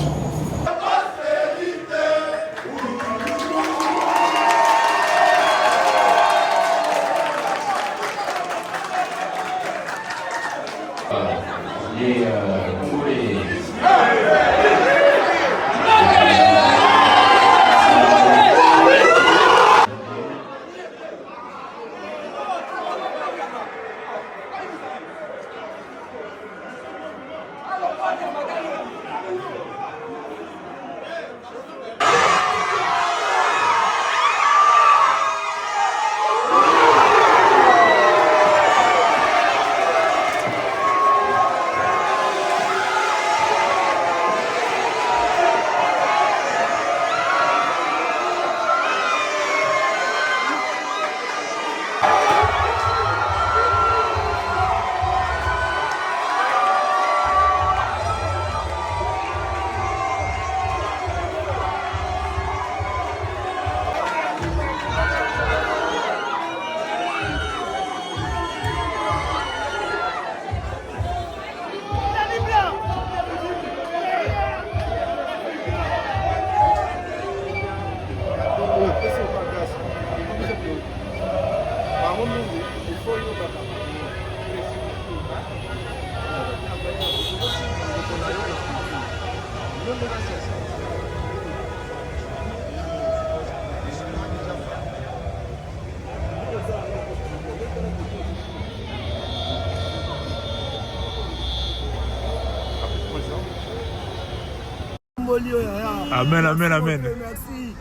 Amen, amen, amen. Merci.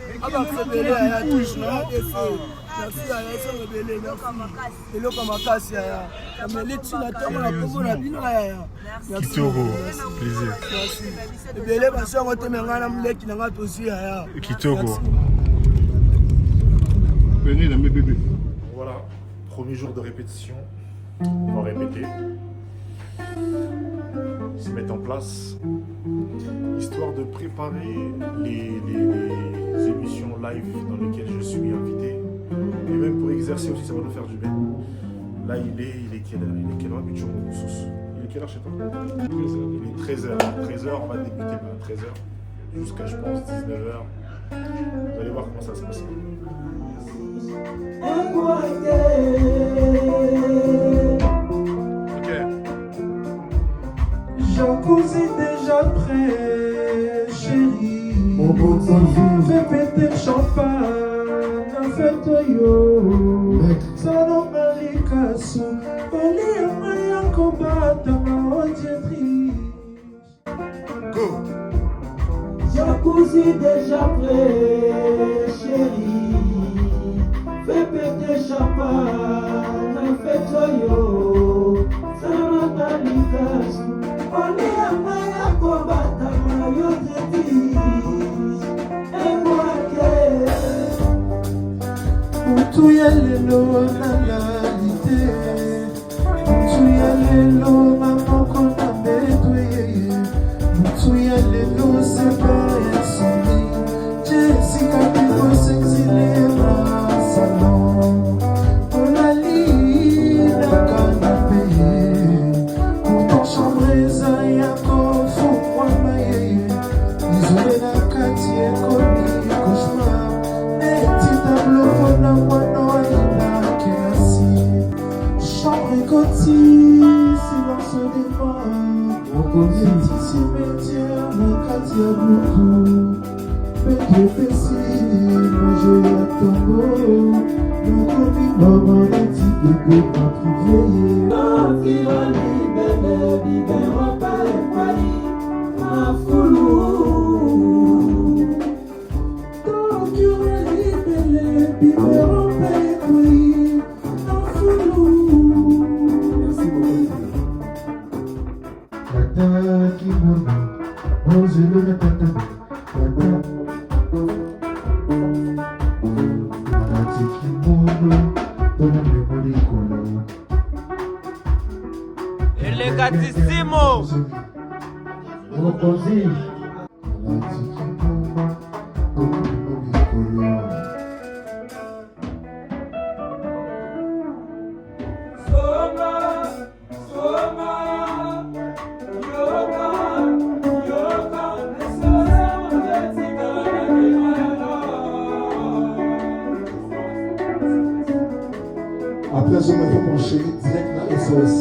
Kitoko, plaisir. Kitoko. Venez là, mes bébés. Voilà, premier jour de répétition. On va répéter. Se mettre en place, histoire de préparer les émissions live dans lesquelles je suis invité. Et même pour exercer aussi, ça va nous faire du bien. Là, il est quelle heure? Il est quelle heure, Bichon? Il est quelle heure chez toi? 13h. Il est 13h. 13h, on va débuter à 13h jusqu'à, je pense, 19h. Vous allez voir comment ça se passe. Jacuzzi déjà prêt, chérie. Mon beau fais péter champagne, fais-toi yo. Sano malikasu, oli amaya kombata ma odietri. Go! Jacuzzi suis déjà prêt, chérie. Fais péter champagne, fais toyo. Sarata likas, on est à Maya Kobata, Mayo Zeti. Et moi, Mutu ya lelo na lalite, mutu ya lelo na moko na beto yeye, mutu ya lelo sepa ya soni, Jessica Pico s'exile na salon, olali na canapé, pour ton chambre yako fukwa na yeye, isolé na kati ekomi cauchemar. Chambre cotise, silence des morts. Mon côté cimetière, mon quartier beaucoup. Pété pessimiste, mon jeu à tombeau. Mon commis, maman, les petits bébés pas trouvé. Ma fille, bébé, bébé, repère et pari. Ma foulou. Ton cœur est libellé, bébé, repère et pari. Ma foulou. Qui mourra, oh je le répète, Marati qui mourra, dans la mémoire colore. El legatissimo. Mokozi. Marati qui mourra, dans la mémoire colore. Après, je me fais mon chéri direct dans SOS.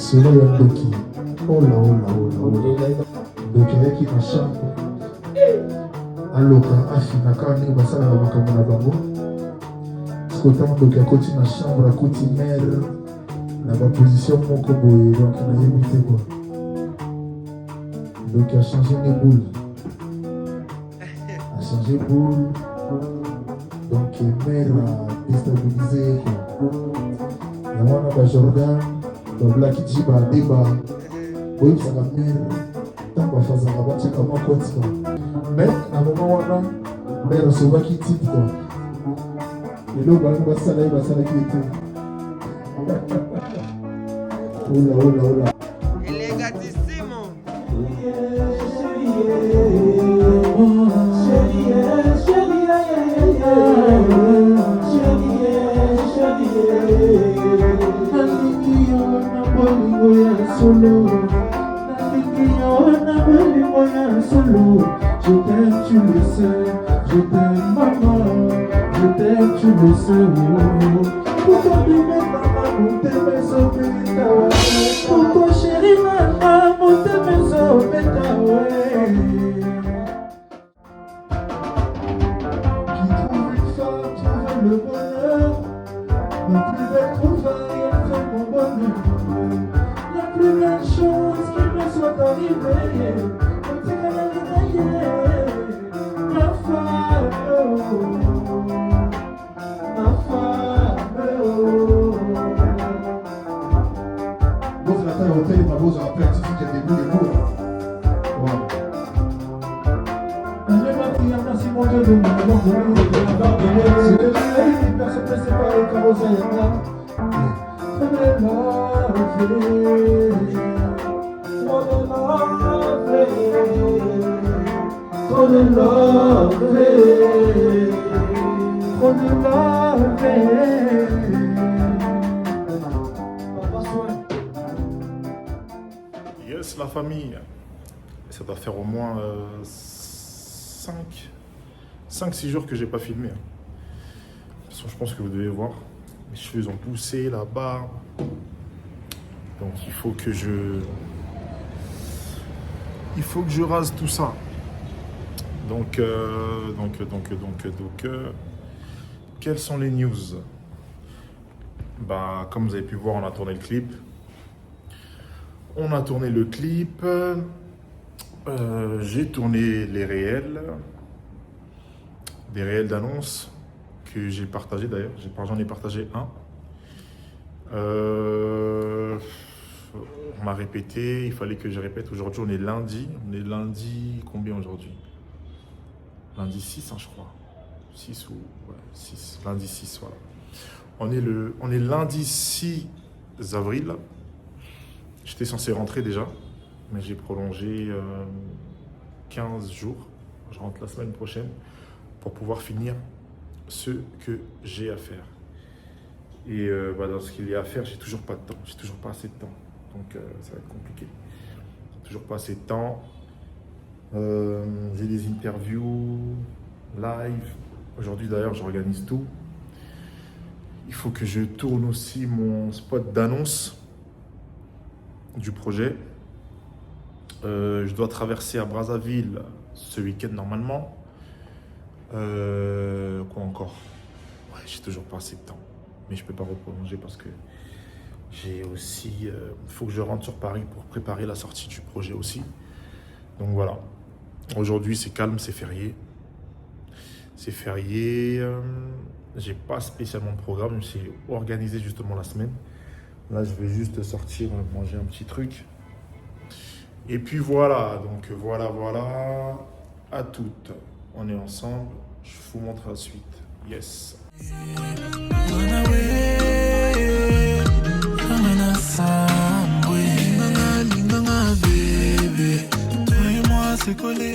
C'est là un doki. Oh là, oh là, oh là, oh là. Donc il y a qui m'a chambre. Alors afina quand on va ça la makambo na bango. Parce que tant donc à côté na chambre à côté mère na ma position moko boye donc na yebite quoi. Donc il a changé les boules. A changé boule. Donc mère a déstabilisé quoi. wana bajordan bablaki ti badeba boyebisaka mere ntango bafazaka batiaka makoti kwa me na moma wana mere asovaki tipe kwa lelo bango basala ye basalaki ete ola Elegatissimo. Je t'aime, tu le sais, je t'aime maman, je t'aime, tu le sais. Pourquoi tu m'aimes maman, mon t'aime so beta ouais. Pourquoi chérie maman, mon t'aime so beta ouais. Qui trouve une femme, trouve le bonheur. Ma plus belle trouvaille, elle fait mon bonheur. La plus belle chose qui me soit arrivée. Yes, la famille. Ça doit faire au moins 5-6 jours que j'ai pas filmé. De toute façon, je pense que vous devez voir. Mes cheveux ont poussé, la barbe. Donc il faut que je rase tout ça. Donc, quelles sont les news? Bah, comme vous avez pu voir, on a tourné le clip. J'ai tourné les réels. Des réels d'annonce que j'ai partagé d'ailleurs. J'en ai partagé un. On m'a répété, il fallait que je répète. Aujourd'hui, on est lundi. Combien aujourd'hui? Lundi 6, hein, je crois. 6 ou... Ouais, 6. Lundi 6, voilà. On est lundi 6 avril. J'étais censé rentrer déjà, mais j'ai prolongé 15 jours. Je rentre la semaine prochaine pour pouvoir finir ce que j'ai à faire. Et dans ce qu'il y a à faire, j'ai toujours pas de temps. J'ai toujours pas assez de temps. Donc ça va être compliqué. J'ai toujours pas assez de temps. J'ai des interviews, live. Aujourd'hui d'ailleurs, j'organise tout. Il faut que je tourne aussi mon spot d'annonce du projet. Je dois traverser à Brazzaville ce week-end normalement. Quoi encore? Ouais, j'ai toujours pas assez de temps. Mais je peux pas reprolonger parce que j'ai aussi... Il faut que je rentre sur Paris pour préparer la sortie du projet aussi. Donc voilà. Aujourd'hui, c'est calme, c'est férié. C'est férié. J'ai pas spécialement de programme. Je me suis organisé justement la semaine. Là, je vais juste sortir manger un petit truc. Et puis voilà. Donc voilà. À toutes. On est ensemble. Je vous montre la suite. Yes. C'est collé,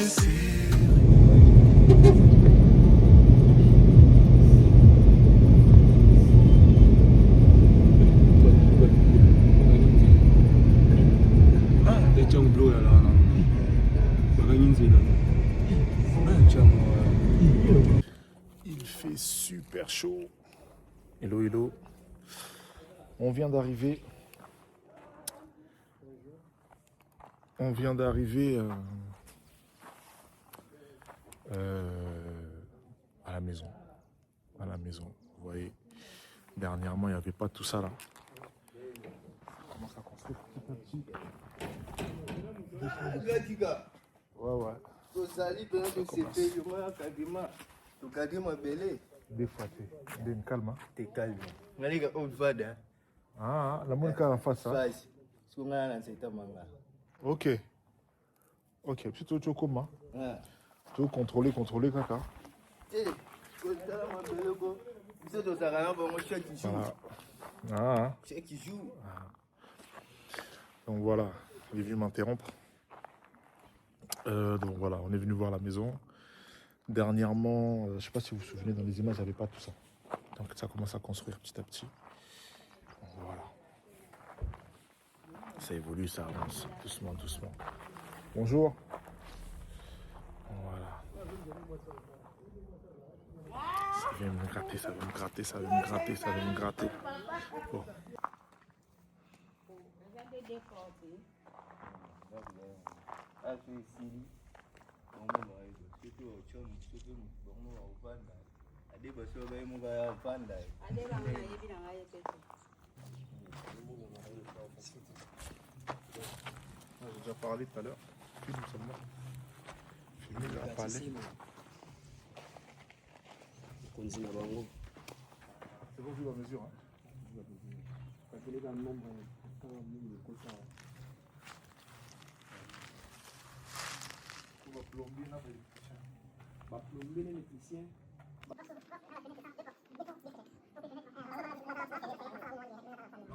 il fait super chaud. Hello. On vient d'arriver. À la maison. Vous voyez, dernièrement, il n'y avait pas tout ça là. On commence à construire petit à petit. Ouais. Des fois, t'es calme. T'es calme. Regardez que on va là. Ah, la montre en face. Face. Ce qu'on a dans cette manga. Ok. Ok, plutôt tu comment? Tu veux contrôler, caca. Donc voilà, il est venu m'interrompre. Donc voilà, on est venu voir la maison. Dernièrement, je ne sais pas si vous vous souvenez, dans les images, il n'y avait pas tout ça. Donc ça commence à construire petit à petit. Donc voilà. Ça évolue, ça avance, doucement, doucement. Bonjour. Voilà. Ça vient me gratter, ça va me gratter, ça va me gratter, ça va me gratter. Bon. J'ai déjà parlé tout à l'heure. Film seulement. Film, il a parlé. C'est bon, vu la mesure. Hein.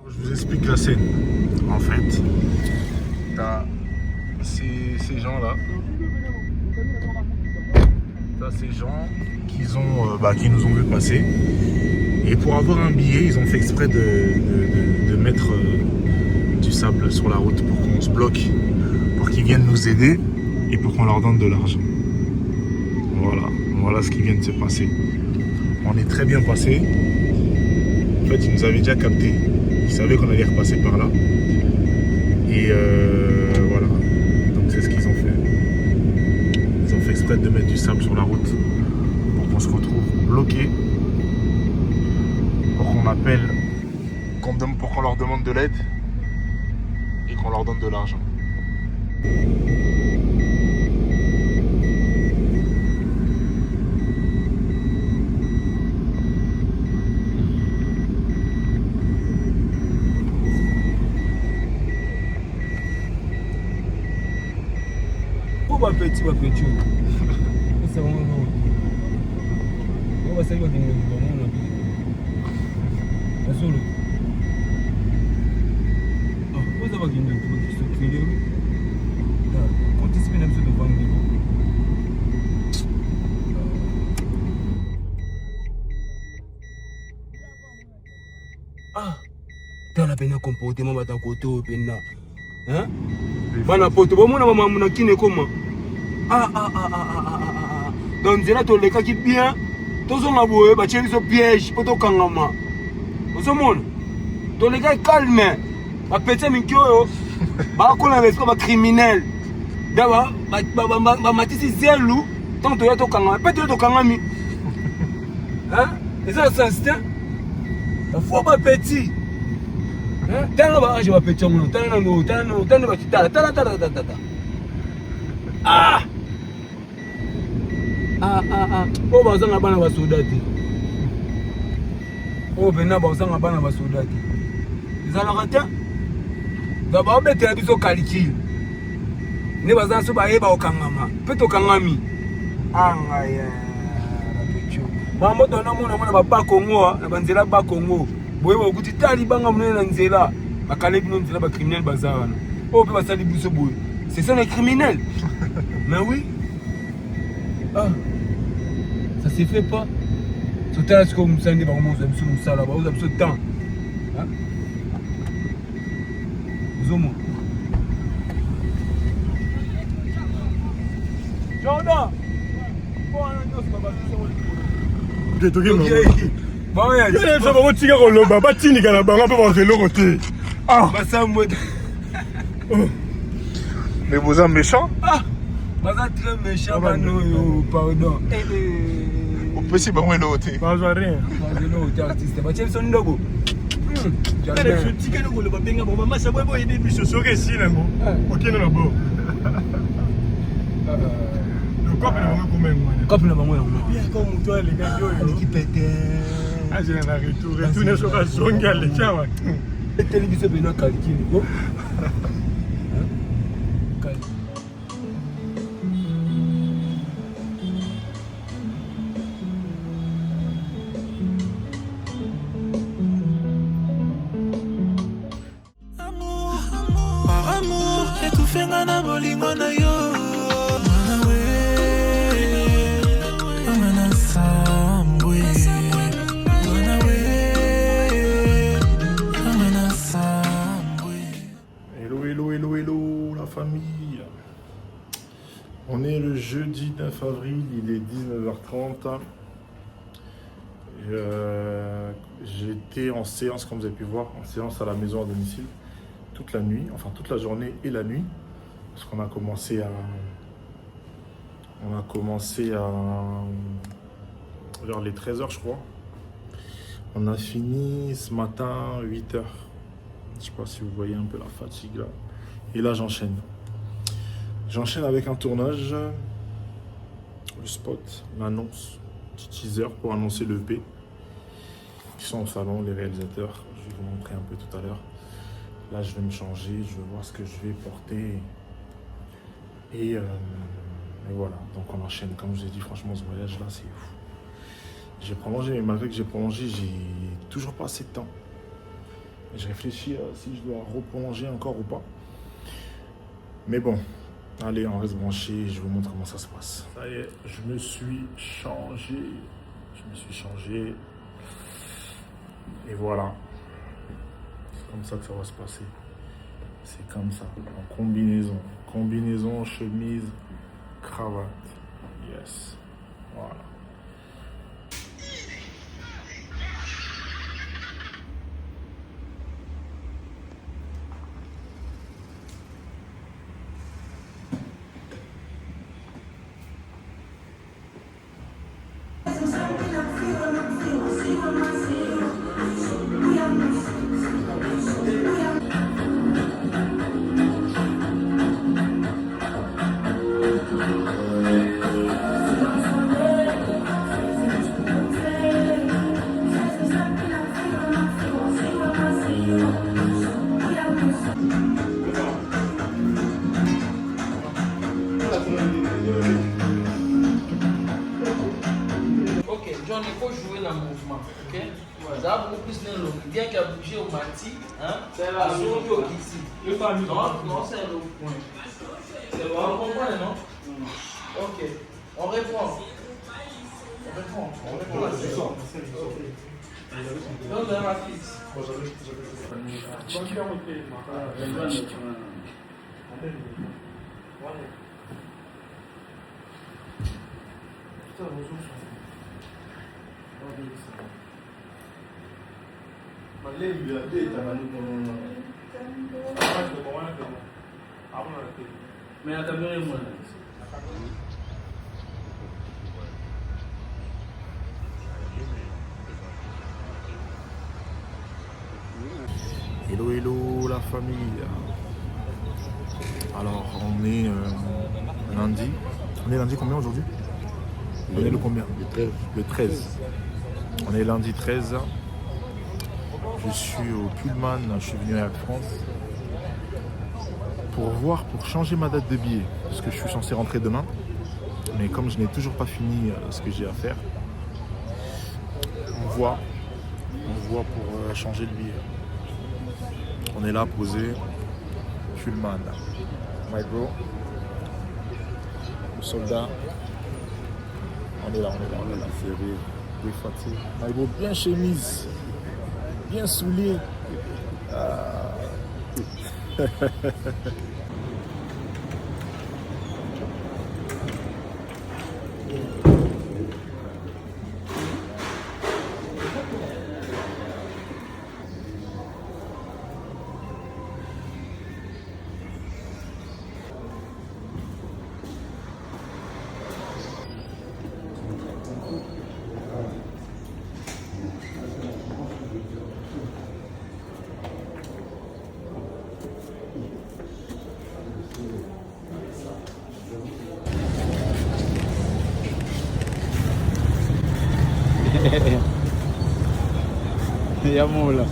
Je vous explique la scène. En fait, t'as ces gens-là. T'as ces gens qui nous ont vu passer. Et pour avoir un billet, ils ont fait exprès de mettre du sable sur la route pour qu'on se bloque, pour qu'ils viennent nous aider et pour qu'on leur donne de l'argent. Voilà ce qui vient de se passer. On est très bien passé. En fait, ils nous avaient déjà capté. Ils savaient qu'on allait repasser par là. Et voilà. Donc c'est ce qu'ils ont fait. Ils ont fait exprès de mettre du sable sur la route pour qu'on se retrouve bloqué. Pour qu'on appelle, pour qu'on leur demande de l'aide et qu'on leur donne de l'argent. Petit. C'est vraiment bon. On va saluer des solo. Vous avez une vidéo. Quand tu fais un peu de vendre. Dans la peine comportement va côté au peine. Hein? Bana poto bon na mama na kine comment? Donc c'est là to le cas qui bien. Tozonga boye ba cheliso piège poto kangama. Osomona. To le gars calme. Ba pete minkyo ba ko na resko ba criminel. Daba ba matisi zelu tant to ya to kangama. Pete to kangami. Hein? Et ça c'est instinct. Faut pas petit. Tana ba je va petit on tana ba tata. Oh bazanga bana ba soldati. Oh bena bazanga bana ba soldati. Izala kata. Da ba bete ya biso calcul. Ne bazanga so ba yeba okangama. Peto kangami. Angaya. Rapecho. Ba moto na mona ba Congo na banzela ba Congo. Boye ba kuti tali banga mona na nzela. Ba kalebi no nzela ba criminel bazana. Oh pe ba sali biso boye. C'est ça les criminels. Mais oui. Ça se fait pas. Tout à ce que vous me savez, vous avez besoin de ça là-bas, vous avez besoin de temps. Hein? Vous avez Jordan! Mais vous êtes méchant? Vous êtes très méchant, pardon. Au possible, on est noté. Pas rien. Pas artiste. Pas de son logo. Comme le maman, comme toi, les gars, qui pètent. Ah, j'ai un retour. Retourner sur la zone, il y a les gens. La télévision, c'est bien calculé. Par amour, étouffé ngana bolingo na yo. Hello la famille. On est le jeudi 9 avril, il est 19h30. J'étais en séance, comme vous avez pu voir, en séance à la maison à domicile toute la nuit, enfin toute la journée et la nuit, parce qu'on a commencé à vers les 13h je crois. On a fini ce matin 8h. Je sais pas si vous voyez un peu la fatigue là. Et là j'enchaîne. J'enchaîne avec un tournage, le spot, l'annonce, petit teaser pour annoncer le EP. Ils sont au salon, les réalisateurs. Je vais vous montrer un peu tout à l'heure. Là je vais me changer, je vais voir ce que je vais porter. Et voilà, donc on enchaîne. Comme je vous ai dit, franchement ce voyage là c'est fou. J'ai prolongé, mais malgré que j'ai prolongé, j'ai toujours pas assez de temps. Je réfléchis si je dois reprolonger encore ou pas. Mais bon, allez, on reste branché, je vous montre comment ça se passe. Ça y est, je me suis changé. Et voilà. C'est comme ça que ça va se passer. C'est comme ça, en combinaison. Combinaison, chemise, cravate. Yes. Voilà. Ok, John, il faut jouer dans le mouvement, ok? Ça va beaucoup plus dans l'eau. Bien qu'il a bougé au mati, hein? C'est la zone qui est ici. Non, c'est le point. C'est bon, on comprend, non? Ok, on répond. On répond. Donc, dans la fixe. Mais la caméra est moins. Hello la famille. Alors on est lundi. On est lundi combien aujourd'hui? On est le combien? Le 13. On est lundi 13. Je suis au Pullman, je suis venu à Air France pour changer ma date de billet, parce que je suis censé rentrer demain. Mais comme je n'ai toujours pas fini ce que j'ai à faire, on voit pour changer le billet. On est là posé, Pullman, my bro, le soldat. On est là, serré, défatigué. My bro, bien chemise, bien soulier. Yamoula.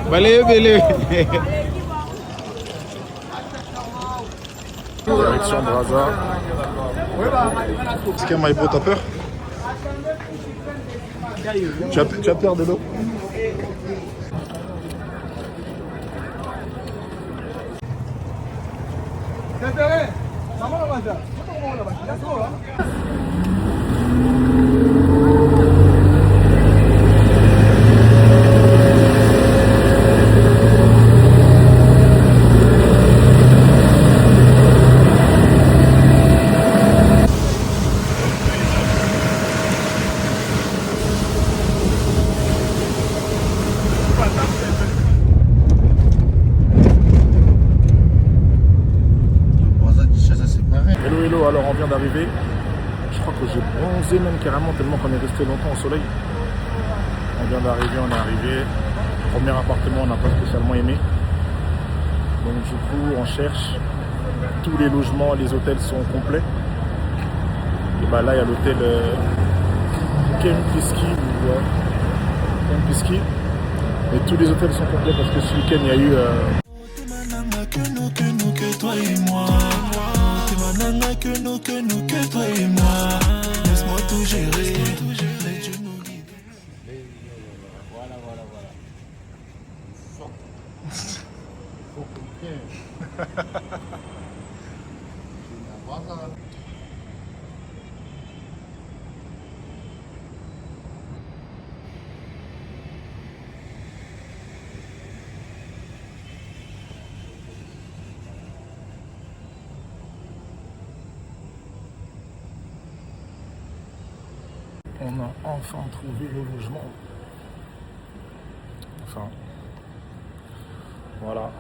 Balé. Direction Brazza. Est-ce qu'il y a Maïbo, t'as peur? Tu as peur de l'eau? Hello, alors on vient d'arriver. Je crois que j'ai bronzé même carrément tellement qu'on est resté longtemps au soleil. On vient d'arriver, on est arrivé. Premier appartement, on n'a pas spécialement aimé. Donc du coup, on cherche. Tous les logements, les hôtels sont complets. Et bah là, il y a l'hôtel Kempinski. Et tous les hôtels sont complets parce que ce week-end, il y a eu... Que toi et moi. T'es ma nana, que nous, que toi et moi. Laisse-moi tout gérer. Voilà. On a enfin trouvé le logement. Enfin, voilà.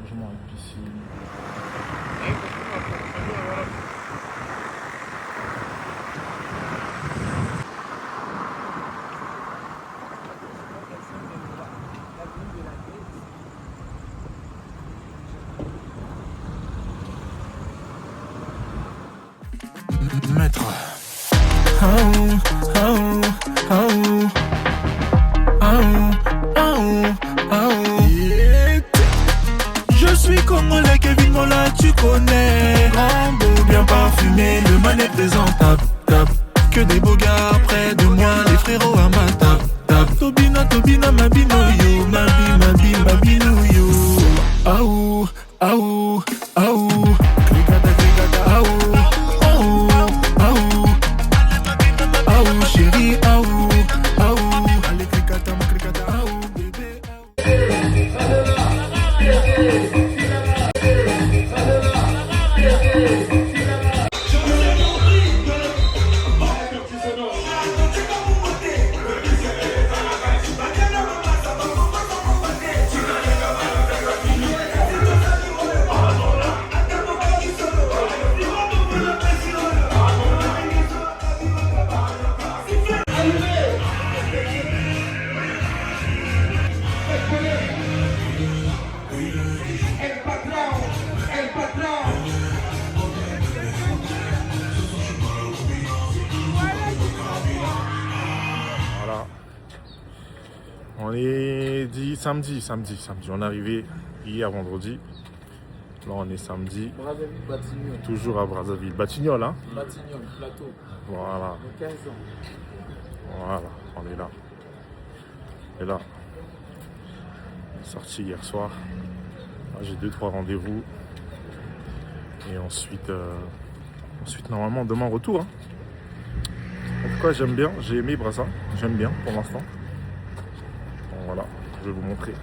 Logement avec piscine. Maître. Je suis congolais, Kevin Mola, tu connais. Grand beau, bien parfumé, le man est présentable. Que des beaux gars près de moi, les frérots à ma table. Tobina, mabino yo, mabino yo. Aou. Chérie, allez, cricata, bébé, On est dit samedi. On est arrivé hier vendredi. Là on est samedi. Batignolles. Toujours à Brazzaville. Batignolles, hein? Batignolles, plateau. Voilà. De 15 ans. Voilà, on est là. Et là, sorti hier soir. Là, j'ai 2-3 rendez-vous. Et ensuite normalement demain retour. Hein. En tout cas j'aime bien, j'ai aimé Brazza. J'aime bien pour l'instant. Voilà, je vais vous montrer.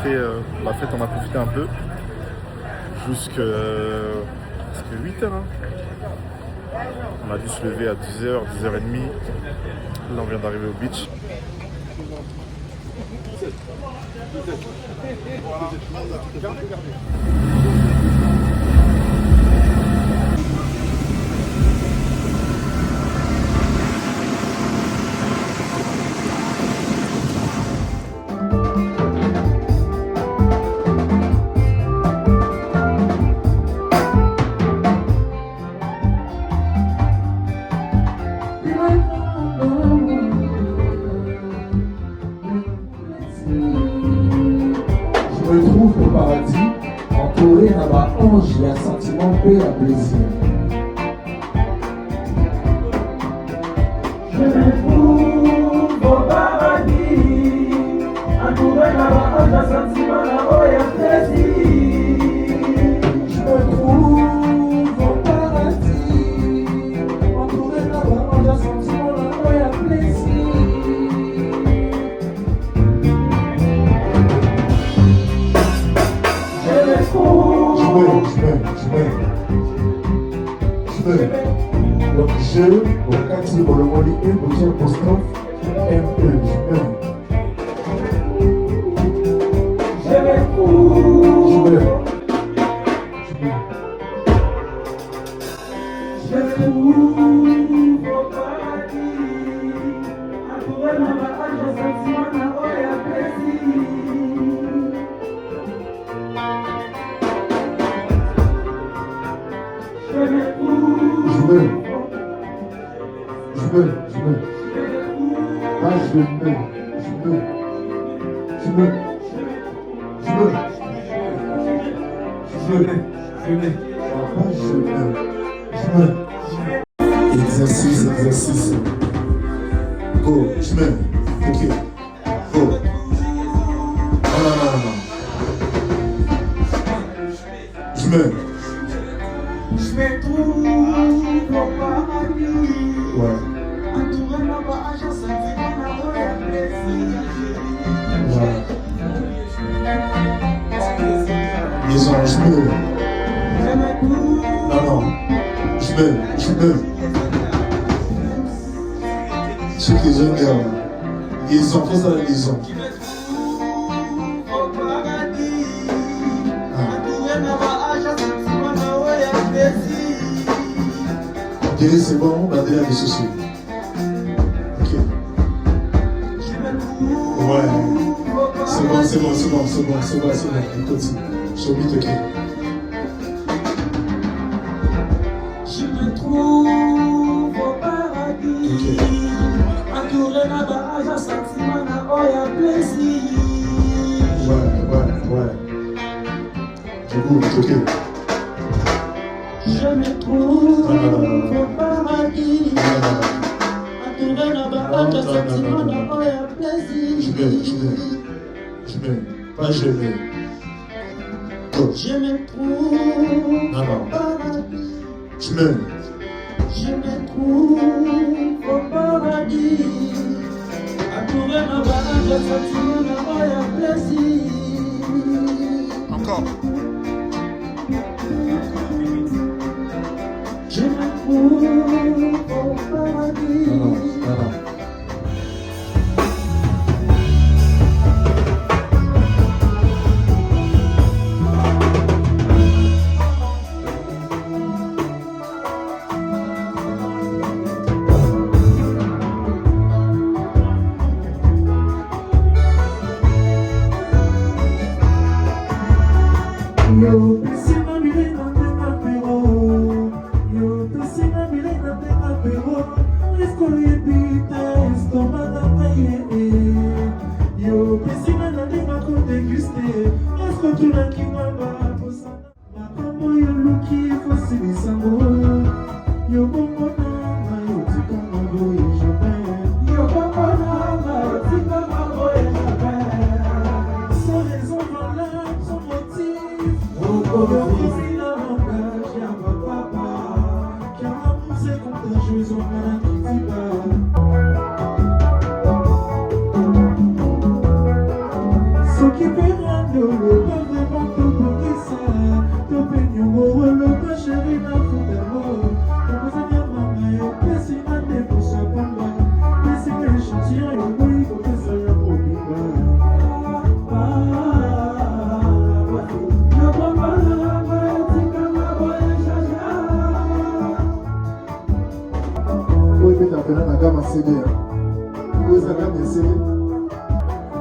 fait la fête, on a profité un peu. Jusqu'à 8h. Hein. On a dû se lever à 10h, 10h30. Là, on vient d'arriver au beach. Je me trouve au paradis, entouré d'un bas ange, il y a sentiment, paix et plaisir. Je me trouve au paradis, entouré d'un bas ange, il y a sentiment, paix et plaisir. Je me trouve au paradis, entouré d'un bas ange, il y a sentiment, paix et plaisir. Donc je, au quartier, pour le Moli et pour le Boston, un peu, je me trouve au paradis, entouré d'un bas ange, sentiment, paix et plaisir. Exercice. Go, je me. Ok. Go. Non. Je me trouve au paradis. Ouais. Entouré d'un bas ange, sentiment, paix et plaisir. Ouais. Ils ont je me. Non. Je me. Ceux qui les ont liaison, fais ça la liaison. Ok, c'est bon, bah déjà les soucis. Ok. Ouais. C'est bon. Écoute, j'ai oublié, ok. Je me trouve au paradis. Entouré d'un bas ange, sentiment, paix et plaisir. Ouais. Du coup, ok. Je me trouve au paradis. Entouré d'un bas ange, sentiment, paix et plaisir. Je me. Pas je me. Je me trouve au paradis. Je me trouve au paradis. Entouré d'un bas ange, sentiment, paix et plaisir. Encore. Je me trouve au paradis. Non. Yo, pensina milena tenga pero. Yo pensina milena tenga pero. Escolhi bita, estomada maie. Yo pensina na lima con deguste. Escoto na kimamba posana. Makambo yo luki fosi bisango. Yo bomona na yo tika mago yo jamais. Yo bomona na yo tika mago yo jamais. Sans raison valable, sans motif. Confie la langage à ma papa, car l'amour c'est contagieux, on a qui dit pas. Ce qui peut rendre gamme à CD. Vous avez gamme à CD.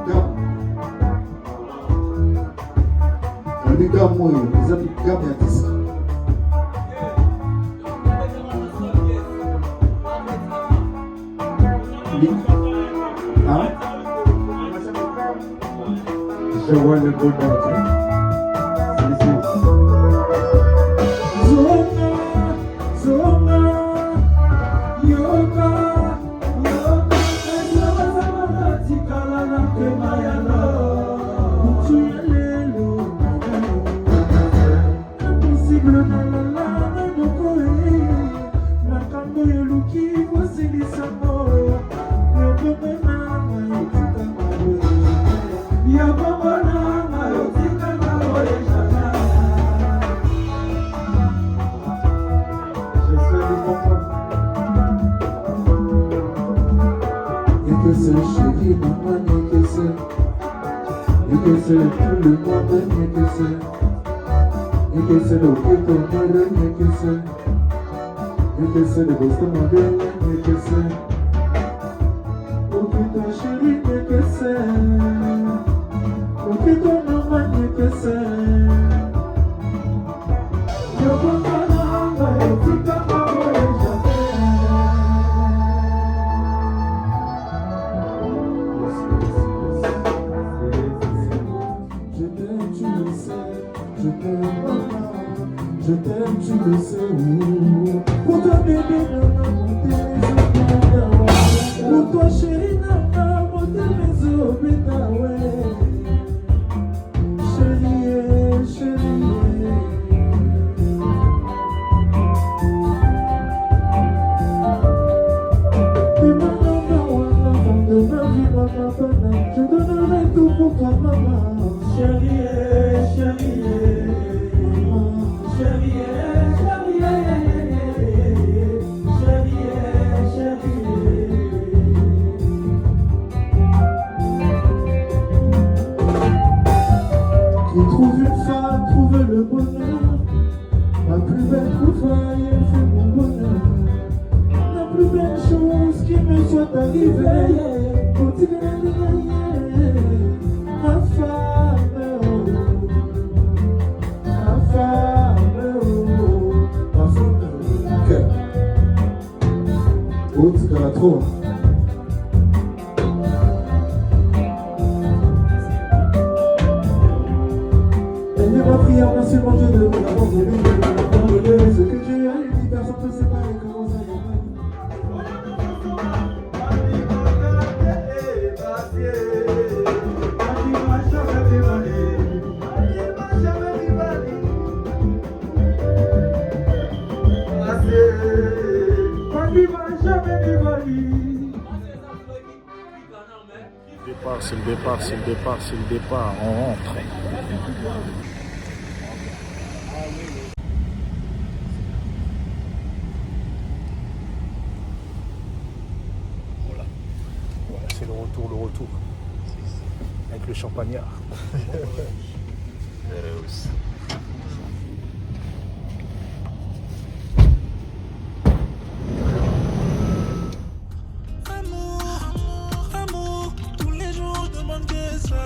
Gamme. Les gamme, moi, les amis, gamme à disque. Hein? Je vois le beau banquier. C'est ici. Zona, yoga, tikala kema ya lo, tu lelo, impossible na la moko na kambo yoluki voici lisamo, yoko na yotika mawe, yoko na yotika mawe jana. Yekese chérie, maman, yekese. Yekese tout le monde, yekese. Yekese le ghetto moderne, yekese. Yekese le Boston moderne, yekese. Okito chérie, yekese. Okito maman, yekese. Yoko kananga, yotika mawe jamais. Je t'aime, tu le sais, pour toi bébé, nana, monter mes os, pour toi chérie, nana, monter mes os, bêta, ouais. Chérie, chérie. Et maman, femme de ma vie, maman, je donnerai tout pour toi, maman. Chérie, chérie. Trouve une femme, trouve le bonheur. Ma plus belle trouvaille, elle fait mon bonheur. La plus belle chose qui me soit arrivée, ma femme, ma femme, ma femme. Ok. Oh, tu t'en as trop. Ma prière, merci mon Dieu de me l'abandonner. Ce que j'ai à lui, personne ne sait pas comment ça va. C'est le départ, c'est le départ, c'est le départ. On rentre. C'est le retour. Avec le champagnard. Amour, tous les jours je demande que ça.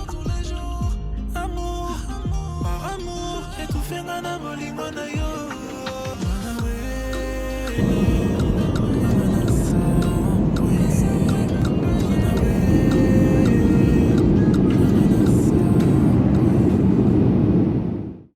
Tous les jours, amour, par amour, et tout fait nana bolingo na yo.